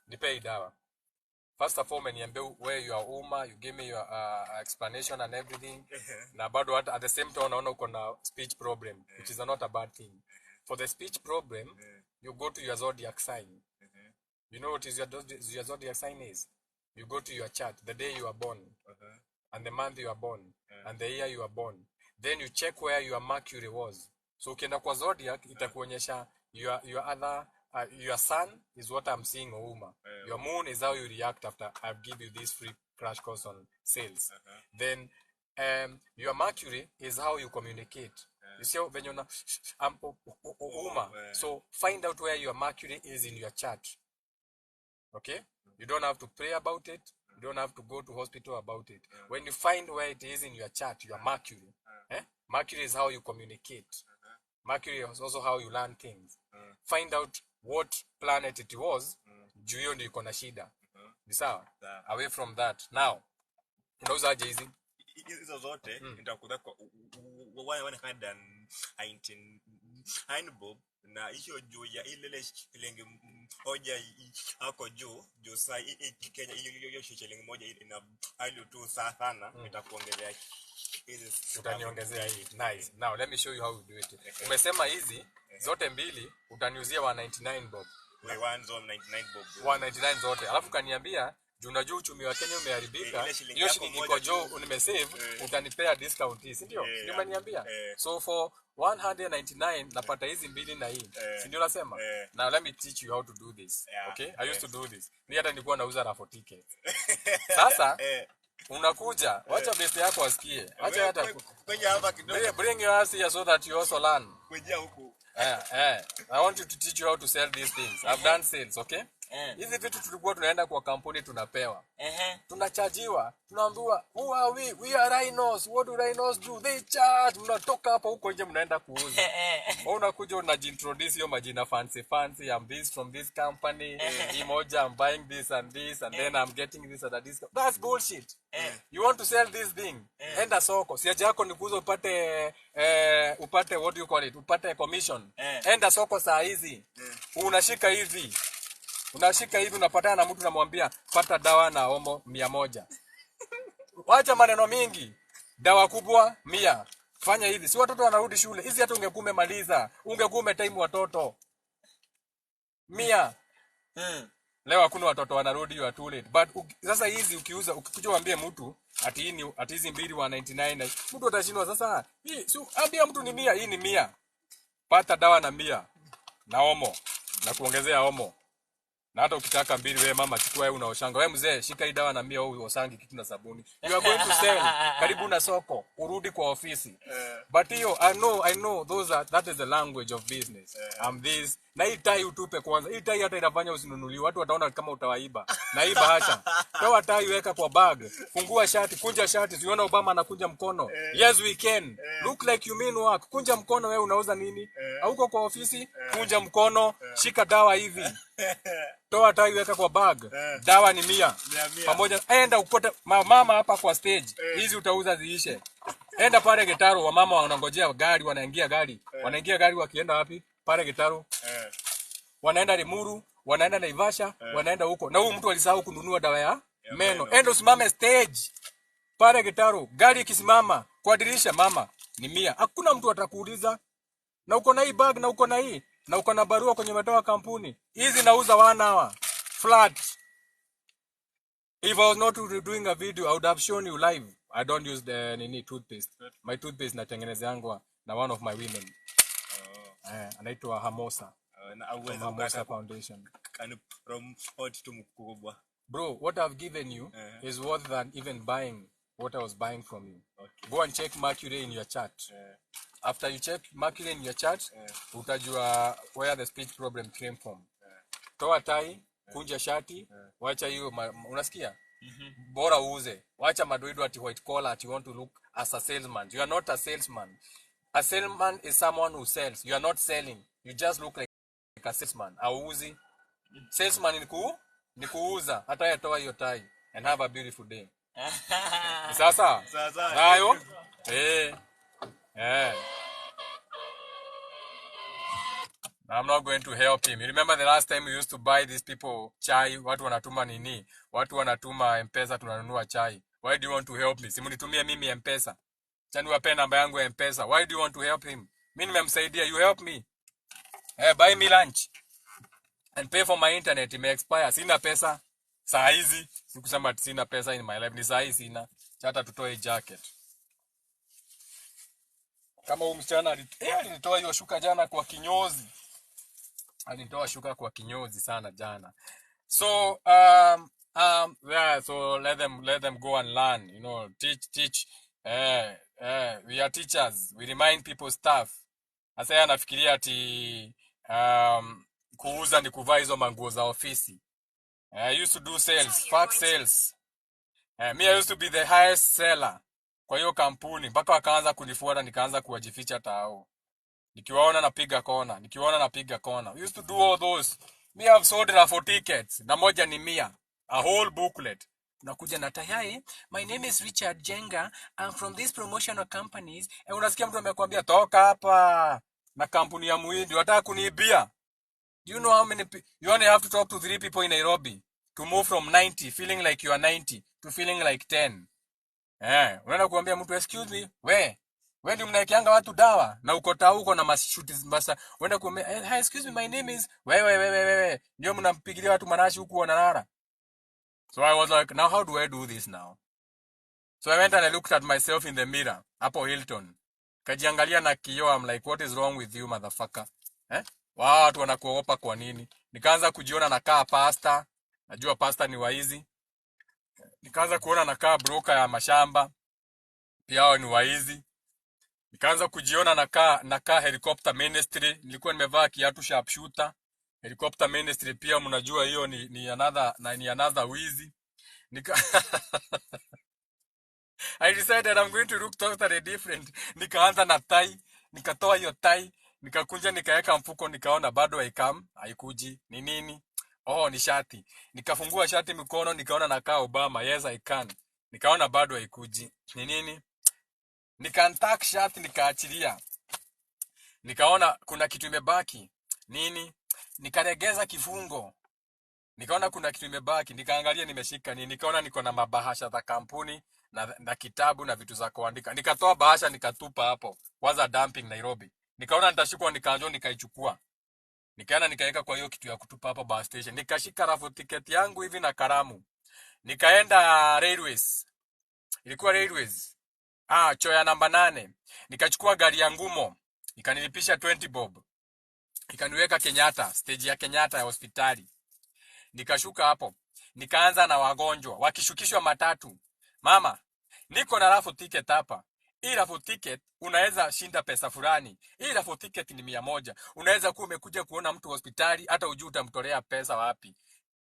Nipe dawa. First of all, niambie where you are Uma, you give me your explanation and everything. Na bado at the same time unaona uko na speech problem, which is not a bad thing. For the speech problem, you go to your zodiac sign. You know what is your zodiac sign is? You go to your chart, the day you are born, and the month you are born, and the year you are born. Then you check where your Mercury was. So ukienda kwa zodiac itakuonyesha your sun is what I'm seeing, Uma. Your moon is how you react after I give you this free crash course on sales. Then your Mercury is how you communicate. You see when you're Uma. So find out where your Mercury is in your chart. Okay? You don't have to pray about it. You don't have to go to hospital about it. When you find where it is in your chart, your Mercury. Mercury is how you communicate. Mercury is also how you learn things. Find out what planet it was. Juu hiyo ndio iko na shida. Ni sawa? Away from that. Now, unauzaje hizi? Hizo zote nitakuza kwa 119 bob na hiyo juu ya ile shilingi moja hapo juu saa Kenya hiyo shilingi moja ina value tu sana nitakuongezea hizi utaniongezea hii. Nice. Now let me show you how we do it. Umesema hizi zote mbili utaniuzia 199 bob. We 199 bob. 199 zote. Alafu kaniambia juu unajua uchumi wa Kenya umeharibika. Hiyo shilingi iko juu nimesave utanipea discount hii, si ndio? Ndio umeniambia. So for 199 napata hizi mbili na hii. Si ndio nasema? Now let me teach you how to do this. Okay? I used to do this. Ni hata nilikuwa nauza raffle tickets. Sasa unakuja, wacha best yako asikie. Acha hata kwenye hapa kidogo. Bring your ass here so that you also learn. Kwenye huku. I want you to teach you how to sell these things. I've done sales, okay? Hizi vitu tulikuwa tunaenda kwa kampuni tunapewa. Tunachajiwa, tunaambiwa, who are we? We are rhinos. What do rhinos do? They charge. Mnatoka hapa huko nje mnaenda kuuza. Unakuja unajiintroduce hiyo majina fancy. I'm this from this company. Imoja, I'm buying this and this and then I'm getting this at a discount. That's bullshit. You want to sell this thing? Enda soko. Siaje yako ni kuuza upate what do you call it? Upate commission. Enda soko saa hizi. Unashika hivi. Unapatana na mtu unamwambia pata dawa na omo 100. Wacha maneno mingi. Dawa kubwa 100. Fanya hivi. Si watoto wanarudi shule. Hizi hata ungekume maliza. Ungekume time watoto. 100. Leo hakuna watoto wanarudi you are too late. But sasa hizi ukiuza ukikuja uambie mtu ati hizi mbili 199 mtu atashindwa sasa. Hii si ambia mtu ni 100, hii ni 100. Pata dawa na 100. Na omo. Na kuongezea omo. Na hata ukitaka mbili wewe mama chukua wewe unaoshanga. Wewe mzee shika hii dawa na 100 au uosangi kitu na sabuni. You are going to sell karibu na soko, urudi kwa ofisi. But hiyo I know that is the language of business. I'm this. Na hii tai utupe kwanza. Hii tai hata inafanya usinunuliwe. Watu wataona kama utawaiba. Na hii bahasha. Toa tai weka kwa bag. Fungua shati, kunja shati. Unaona Obama anakunja mkono. Yes we can. Look like you mean work. Kunja mkono wewe unauza nini? Hauko kwa ofisi? Kunja mkono, shika dawa hivi. Toa tai weka kwa bag. Dawa ni 100. Pamoja enda upote mama hapa kwa stage. Hizi utauza ziishe. Enda pale Gitaro wa mama wanangojea gari wanaingia gari. Wanaingia gari wakienda wapi? Pale Gitaro. Wanaenda Limuru, wanaenda Naivasha, wanaenda huko. Na huyu mtu alisahau kununua dawa ya meno. Enda usimame stage. Pale Gitaro, gari ikisimama kwa dirisha mama ni 100. Hakuna mtu atakuuliza. Na uko na hii bag na uko na hii. Na uko na barua kwenye umetoa kampuni. Hizi nauza 1 hour. Flat. If I was not doing a video, I would have shown you live. I don't use the toothpaste. My toothpaste natengenezeangwa na one of my women. Anaitwa Hamosa. Hamosa Foundation. From hot to mkubwa. Bro, what I've given you is worth than even buying what I was buying from you. Okay. Go and check Mercury in your chart. After you check Mercury in your chart, utajua where the speech problem came from. Toa tai, kunja shati, wacha hiyo unasikia? Bora uuze. Wacha madoido ati white collar ati you want to look as a salesman. You are not a salesman. A salesman is someone who sells. You are not selling. You just look like a salesman. Auzi. Salesman ni kuuza. Hata yatoa hiyo tai. And have a beautiful day. Sasa? Sasa. Nayo? Eh. I'm not going to help him. You remember the last time we used to buy these people chai, watu wanatuma nini? Watu wanatuma M-Pesa tunanunua chai. Why do you want to help me? Simunitumie mimi M-Pesa. Chani wape namba yangu ya M-Pesa. Why do you want to help him? Mimi nimemsaidia, you help me. Buy me lunch and pay for my internet. Ime expire. Sina pesa. Saa hizi. Sikusema sina pesa in my life. Ni saa hizi sina. Chata tutoe jacket. Kama huyu msichana alitoa hiyo shuka jana kwa kinyozi. Alitoa shuka kwa kinyozi sana jana. So yeah, so let them go and learn, you know, teach. We are teachers. We remind people stuff. Asa anafikiria ati kuuza ni kuvaa hizo manguo za ofisi. I used to do sales, fax sales. Me I used to be the highest seller kwa hiyo kampuni. Mpaka wakaanza kunifuata nikaanza kuwajificha tao. Nikiwaona napiga kona. We used to do all those. Me have sold raffle tickets. Na moja ni 100. A whole booklet. Unakuja na tayari, my name is Richard Jenga. I'm from these promotional companies. Unasikia mtu amekwambia toka hapa na kampuni ya Muhindi wataka kuniibia. Do you know how many you only have to talk to 3 people in Nairobi to move from 90 feeling like you are 90 to feeling like 10. Unaenda kuambia mtu excuse me, wewe ndio mnaekeanga watu dawa na uko na mashuti mbasa. Unaenda kuambia hi excuse me, my name is wewe ndio mnampigilia watu marashi huku wanalala. So I was like, now how do I do this now? So I went and I looked at myself in the mirror hapo Hilton. Kajiangalia na kioo, I'm like, what is wrong with you motherfucker? Watu wanakuogopa kwa nini? Nikaanza kujiona nakaa pasta. Najua pasta ni waizi. Nikaanza kuona nakaa broker ya mashamba. Pia wao ni waizi. Nikaanza kujiona nakaa helicopter ministry. Nilikuwa nimevaa kiatu sharpshooter. Helicopter ministry pia mnajua hiyo ni another wizi. I decided I'm going to look totally different. Nikaanza na tai, nikatoa hiyo tai, nikakunja nikaweka mfuko, nikaona bado haikuji. Ni nini? Oh, ni shati. Nikafungua shati mikono, nikaona nakaa Obama. Yes, I can. Nikaona bado haikuji. Ni nini? Nikantak shati nikaachilia. Nikaona kuna kitu imebaki. Nini? Nikaregeza kifungo. Nikaona kuna kitu imebaki, nikaangalia nimeshika nini, nikaona niko na mabahasha za kampuni na kitabu na vitu za kuandika. Nikatoa bahasha nikatupa hapo. Kwanza dumping Nairobi. Nikaona nitashikwa, nikaanza nikaichukua. Nikaenda nikaweka kwa hiyo kitu ya kutupa hapo bus station. Nikashika rafu ticket yangu hivi na karamu. Nikaenda Railways. Ilikuwa Railways. Choya namba 8. Nikachukua gari ya ngumo. Ikanilipisha 20 bob. Ikaniweka Kenyatta, stage ya Kenyatta ya hospitali. Nikashuka hapo. Nikaanza na wagonjwa. Wakishukishwa matatu. Mama, niko na rafu ticket hapa. Hii rafu ticket unaweza shinda pesa fulani. Hii rafu ticket ni 100. Unaweza kuwa umekuja kuona mtu hospitali hata hujui utamtolea pesa wapi.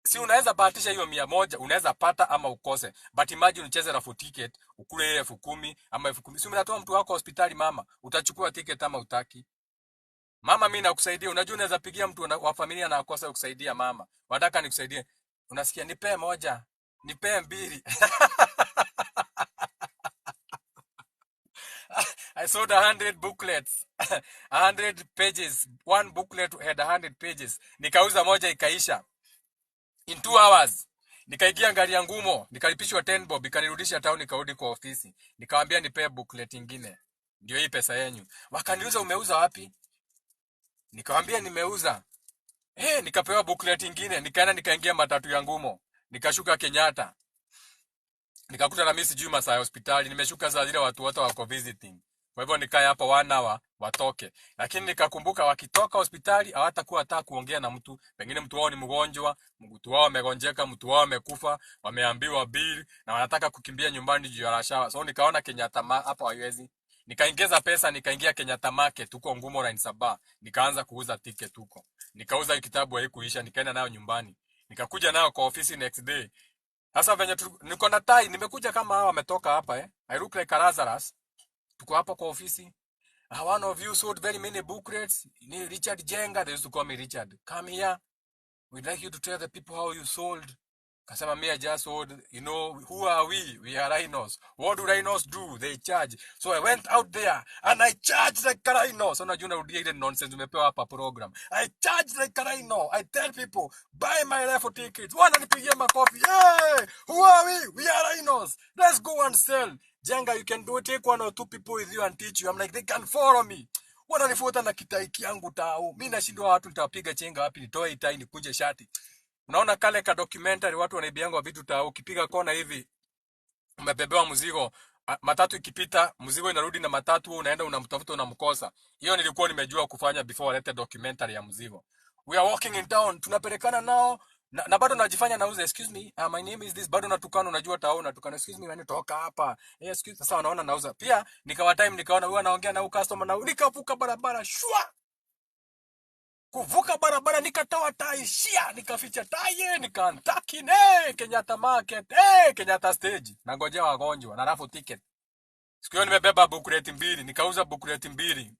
Si unaweza bahatisha hiyo 100, unaweza pata ama ukose. But imagine ucheze rafu ticket, ukule 10,000 ama 10,000. Si unatoa mtu wako hospitali mama, utachukua ticket ama utaki. Mama mimi nakusaidia. Unajua unaweza pigia mtu wa familia na akosa kusaidia mama. Wataka nikusaidie. Unasikia nipe 1, nipe 2. I sold 100 booklets. 100 pages. One booklet had 100 pages. Nikauza moja ikaisha. In 2 hours. Nikaigia gari ya ngumo. Nikalipishwa 10 bob. Nikanirudisha town, nikarudi kwa ofisi. Nikamwambia nipe booklet nyingine. Ndio hii pesa yenu. Wakaniuliza umeuza wapi? Nikamwambia nimeuza. Nikapewa booklet nyingine. Nikaenda nikaingia matatu ya ngumo. Nikashuka Kenyatta. Nikakuta na mimi sijui masaa ya hospitali. Nimeshuka saa zile watu wote wako visiting. Kwa hivyo nikae hapa 1 hour watoke. Lakini nikakumbuka wakitoka hospitali hawatakuwa hata kuongea na mtu. Pengine mtu wao ni mgonjwa, mtu wao amegonjeka, mtu wao amekufa, wameambiwa bill na wanataka kukimbia nyumbani juu ya rashawa. So nikaona Kenyatta hapa haiwezi. Nikaongeza pesa, nikaingia Kenyatta Market huko Ngumo Line Saba. Nikaanza kuuza ticket huko. Nikauza kitabu haikuisha, nikaenda nayo nyumbani. Nikakuja nayo kwa ofisi next day. Sasa venye niko na tai, nimekuja kama hawa wametoka hapa I look like a Lazarus. Tuko hapa kwa ofisi. One of you sold very many booklets. Ni Richard Jenga, they used to call me Richard. Come here. We'd like you to tell the people how you sold. Kasema me, I just sold. You know, who are we? We are rhinos. What do rhinos do? They charge. So I went out there and I charged like a rhino. So najua narudia ile nonsense umepewa hapa program. I charged like a rhino. I tell people, buy my raffle tickets. Wananipigia makofi. Hey, who are we? We are rhinos. Let's go and sell. Jenga, you can do it. Take 1 or 2 people with you and teach you. I'm like, they can follow me. Wananifuata na kitaiki yangu tao. Mimi nashindwa watu nitawapiga chenga wapi, nitoe itai nikunje shati. Unaona kale ka documentary watu wanaibianga vitu tao, ukipiga kona hivi umebebewa mzigo, matatu ikipita mzigo inarudi na matatu, unaenda unamtafuta unamkosa. Hiyo nilikuwa nimejua kufanya before walete documentary ya mzigo. We are walking in town, tunapelekana nao na bado najifanya nauza. Excuse me, my name is this. Bado natukana, unajua tao natukana. Excuse me, nani toka hapa. Excuse. Sasa wanaona nauza. Pia nikawa time nikaona huyu anaongea na huyu customer na nikavuka barabara shwa. Kuvuka barabara nikatoa tai shia, nikaficha tai, nikantaki Kenyatta Market, Kenyatta Stage. Nangojea wagonjwa na rafu ticket. Siku hiyo nimebeba booklet mbili, nikauza booklet mbili.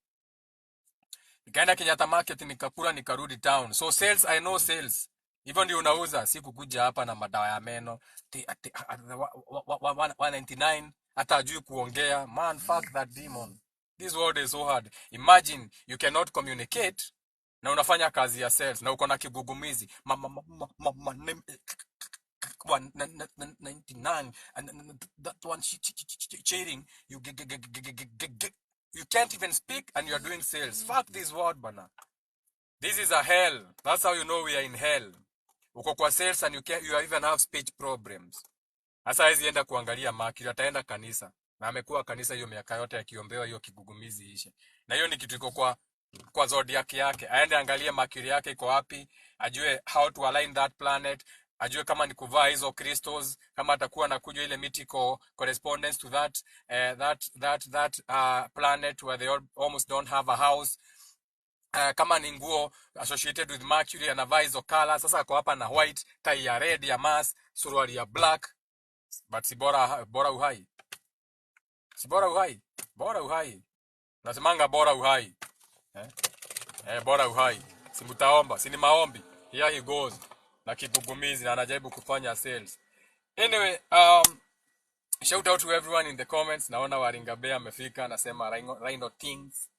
Nikaenda Kenyatta Market nikakula nikarudi town. So sales, I know sales. Hivyo ndio unauza, si kukuja hapa na madawa ya meno. 199 hata ajui kuongea. Man, fuck that demon. This world is so hard. Imagine you cannot communicate na unafanya kazi ya sales na uko na kigugumizi. 199 and that one cheating. You can't even speak and you are doing sales. Fuck this world, bana. This is a hell. That's how you know we are in hell. Uko kwa sales and you even have speech problems. Sasa hizi enda kuangalia Mercury, ataenda kanisa. Na amekuwa kanisa hiyo miaka yote akiombewa hiyo kigugumizi ishe. Na hiyo ni kitu iko kwa zodiac yake. Aende angalie Mercury yake iko wapi, ajue how to align that planet, ajue kama ni kuvaa hizo crystals, kama atakuwa anakuja ile mythical correspondence to that planet where they almost don't have a house. Kama ni nguo associated with Mercury anavaa hizo color. Sasa ako hapa na white, tie ya red ya Mars, suruali ya black. But si bora uhai. Si bora uhai. Bora uhai. Nasemanga bora uhai. Bora uhai. Si mtaomba, si ni maombi. Here he goes. Na kigugumizi na anajaribu kufanya sales. Anyway, shout out to everyone in the comments. Naona Waringa Bea amefika, anasema Rhino Things.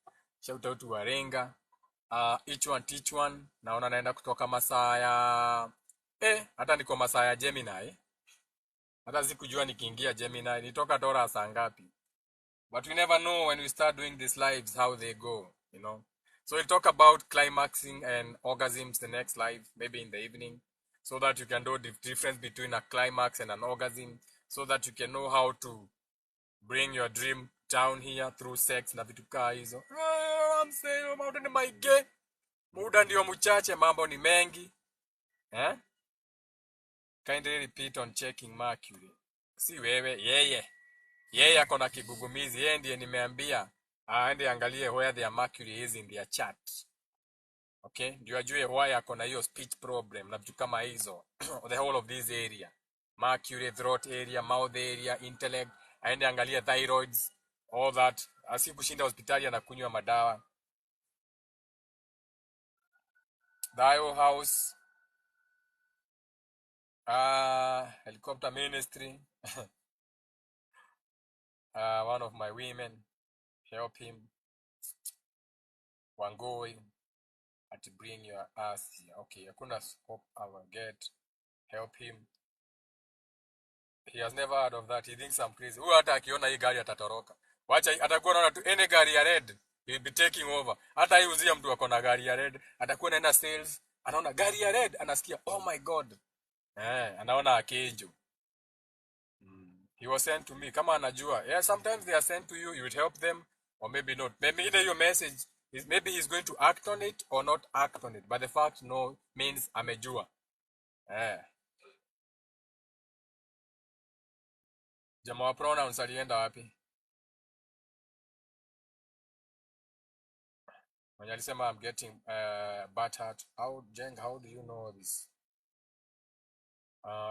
Shout out to Waringa. Each one teach one. Naona naenda kutoka masaa ya hata niko masaa ya Gemini. Hata sikujua nikiingia Gemini nitoka Dora saa ngapi. But we never know when we start doing these lives how they go, you know. So we'll talk about climaxing and orgasms the next live, maybe in the evening, so that you can know the difference between a climax and an orgasm, so that you can know how to bring your dream down here through sex na vitu kaa hizo. I'm saying about ni maige. Muda ndio mchache, mambo ni mengi. Kindly repeat on checking Mercury. Si wewe, yeye ako na kigugumizi. Yeye ndiye nimeambia aende angalie where their Mercury is in their chart. Okay, ndio ajue why ako na hiyo speech problem na vitu kama hizo. The whole of this area, Mercury, throat area, mouth area, intellect. Aende angalie thyroids, all that. Asikushinda hospitali anakunywa madawa. Dio house, helicopter ministry. One of my women, help him. Wangoi, to bring your ass here. Okay, hakuna hope I will get. Help him. He has never heard of that. He thinks I'm crazy. Huyo hata akiona hii gari atatoroka. Wacha atakuwa anaona tu any gari ya red, he'll be taking over. Hata hii uzia mtu akona gari ya red, atakuwa anaenda sales, anaona gari ya red, anasikia oh my god. Anaona akejo. He was sent to me. Kama anajua. Yeah, sometimes they are sent to you. You would help them or maybe not. Maybe either your message is maybe he's going to act on it or not act on it. But the fact no means amejua. Jamaa wa pronouns alienda wapi? When alisema I'm getting bad heart. How do you know this?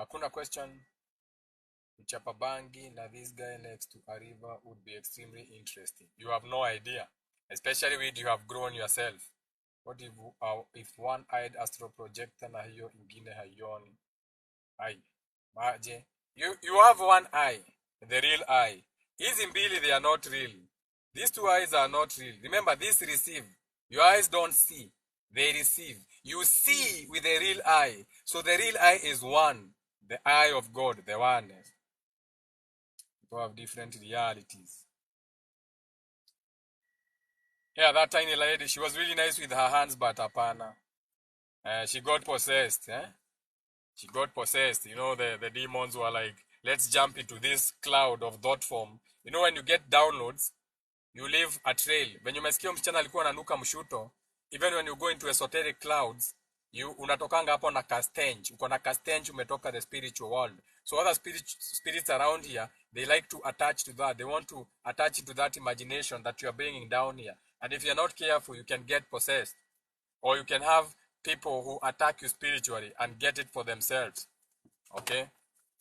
Kuna question. Uchapabangi, now this guy next to a river would be extremely interesting. You have no idea, especially when you have grown yourself. What if one-eyed astral projector na hiyo ingine haioni? Ai, maje. You have one eye, the real eye. Hizi mbili, they are not real. These two eyes are not real. Remember, this receive. Your eyes don't see. They receive. You see with the real eye. So the real eye is one. The eye of God, the oneness. People have different realities. Yeah, that tiny lady, she was really nice with her hands, but apana. She got possessed. She got possessed. You know, the demons were like, let's jump into this cloud of dot form. You know, when you get downloads, you leave a trail. When you umesikia msichana alikuwa ananuka mshuto, even when you go into esoteric clouds, you unatokanga hapo na castench. Uko na castench, umetoka the spiritual world. So other spirits around here, they like to attach to that. They want to attach to that imagination that you are bringing down here. And if you're not careful, you can get possessed. Or you can have people who attack you spiritually and get it for themselves. Okay?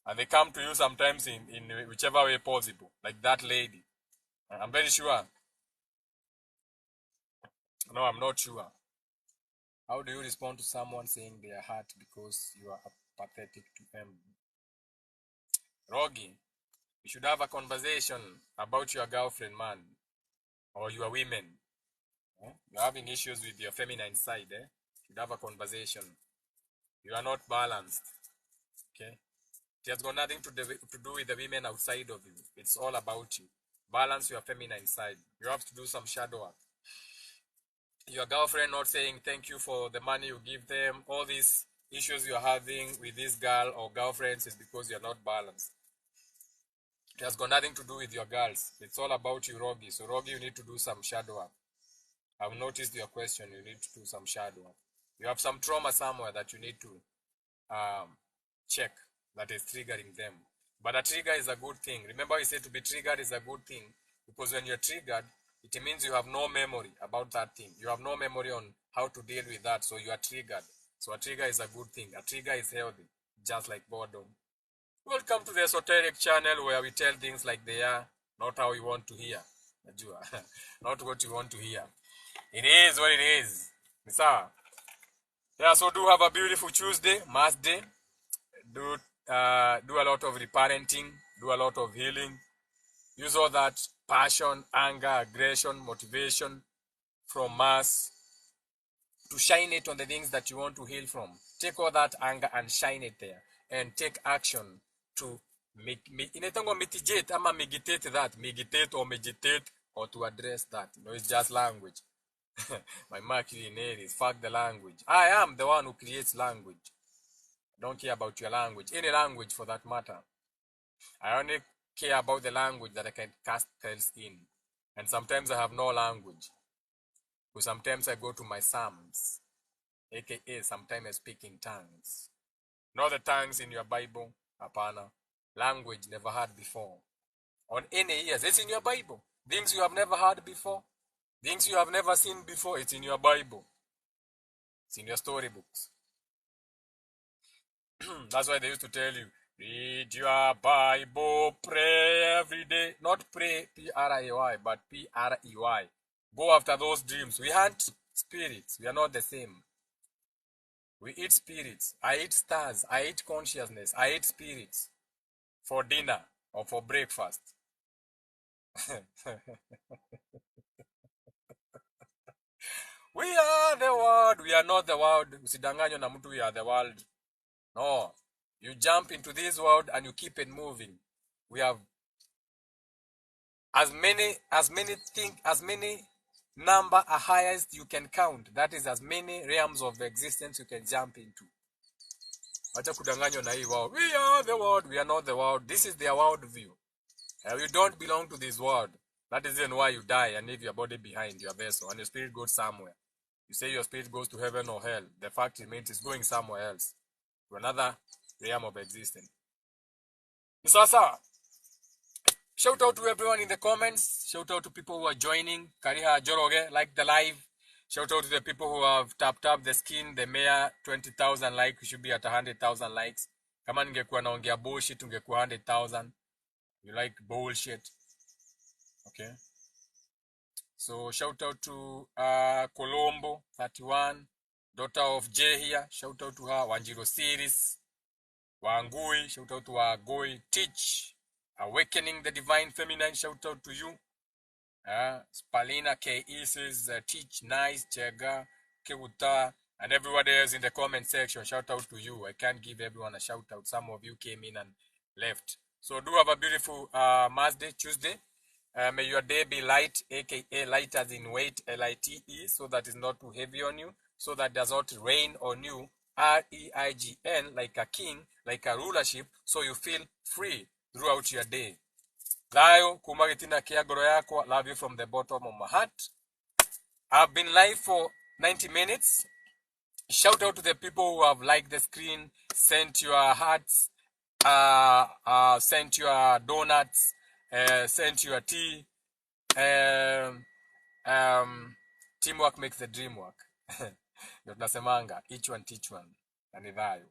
And they come to you sometimes in whichever way possible. Like that lady. I'm very sure. No, I'm not sure. How do you respond to someone saying they are hurt because you are apathetic to them? Rogi, you should have a conversation about your girlfriend, man. Or your women. You're having issues with your feminine side. You should have a conversation. You are not balanced. Okay? It has got nothing to do with the women outside of you. It's all about you. Balance your feminine side. You have to do some shadow work. Your girlfriend not saying thank you for the money you give them. All these issues you're having with this girl or girlfriends is because you're not balanced. It has got nothing to do with your girls. It's all about you, Rogi. So, Rogi, you need to do some shadow work. I've noticed your question. You need to do some shadow work. You have some trauma somewhere that you need to check that is triggering them. But a trigger is a good thing. Remember, I said to be triggered is a good thing because when you're triggered, it means you have no memory about that thing. You have no memory on how to deal with that, so you are triggered. So a trigger is a good thing. A trigger is healthy, just like boredom. Welcome to the esoteric channel where we tell things like they are, not how you want to hear. Not what you want to hear. It is what it is. Yeah, so do have a beautiful Tuesday, Mass Day. Do a lot of reparenting, do a lot of healing. Use all that passion, anger, aggression, motivation from Mass to shine it on the things that you want to heal from. Take all that anger and shine it there. And take action to inaitangwa mitigate ama meditate that. Meditate or meditate or to address that. You know, it's just language. My Mercury in Aries, fuck the language. I am the one who creates language. I don't care about your language. Any language for that matter. I only care about the language that I can cast spells in. And sometimes I have no language. So sometimes I go to my Psalms. AKA sometimes I speak in tongues. Not the tongues in your Bible. Apana. Language never heard before. On any ears. It's in your Bible. Things you have never heard before. Things you have never seen before. It's in your Bible. It's in your storybooks. That's why they used to tell you, read your Bible, pray every day. Not pray, P-R-A-Y, but P-R-E-Y. Go after those dreams. We hunt spirits. We are not the same. We eat spirits. I eat stars. I eat consciousness. I eat spirits for dinner or for breakfast. We are the world. We are not the world. Usidanganywe na mtu, we are the world. No. You jump into this world and you keep it moving. We have as many number a highest you can count. That is as many realms of existence you can jump into. Acha kudanganywa na hii world. We are the world. We are not the world. This is their world view. You don't belong to this world. That is then why you die and leave your body behind, your vessel, and your spirit goes somewhere. You say your spirit goes to heaven or hell. The fact remains it's going somewhere else. To another realm of existence. Sasa, shout out to everyone in the comments. Shout out to people who are joining. Kariha Joroge, like the live. Shout out to the people who have tapped up the skin. The mayor, 20,000 likes. We should be at 100,000 likes. Kama ningekuwa naongea bullshit ungekuwa 100,000. You like bullshit. Okay. So shout out to Colombo 31, daughter of Jay here. Shout out to her. Wanjiro series. Wangui. Shout out to Wagoi. Teach. Awakening the Divine Feminine. Shout out to you. Spalina K. Isis. Teach. Nice. Chega. Kewuta. And everybody else in the comment section. Shout out to you. I can't give everyone a shout out. Some of you came in and left. So do have a beautiful Mars Day, Tuesday. May your day be light, aka light as in weight, L-I-T-E, so that it's not too heavy on you, so that does not rain on you, R-E-I-G-N, like a king, like a rulership, so you feel free throughout your day. Thayo, kumagitina kiagoro yako, love you from the bottom of my heart. I've been live for 90 minutes. Shout out to the people who have liked the screen, sent your hearts, sent your donuts, sent your tea. Teamwork makes the dream work. Ndio tunasemanga, each one teach one. Na ni dhayo.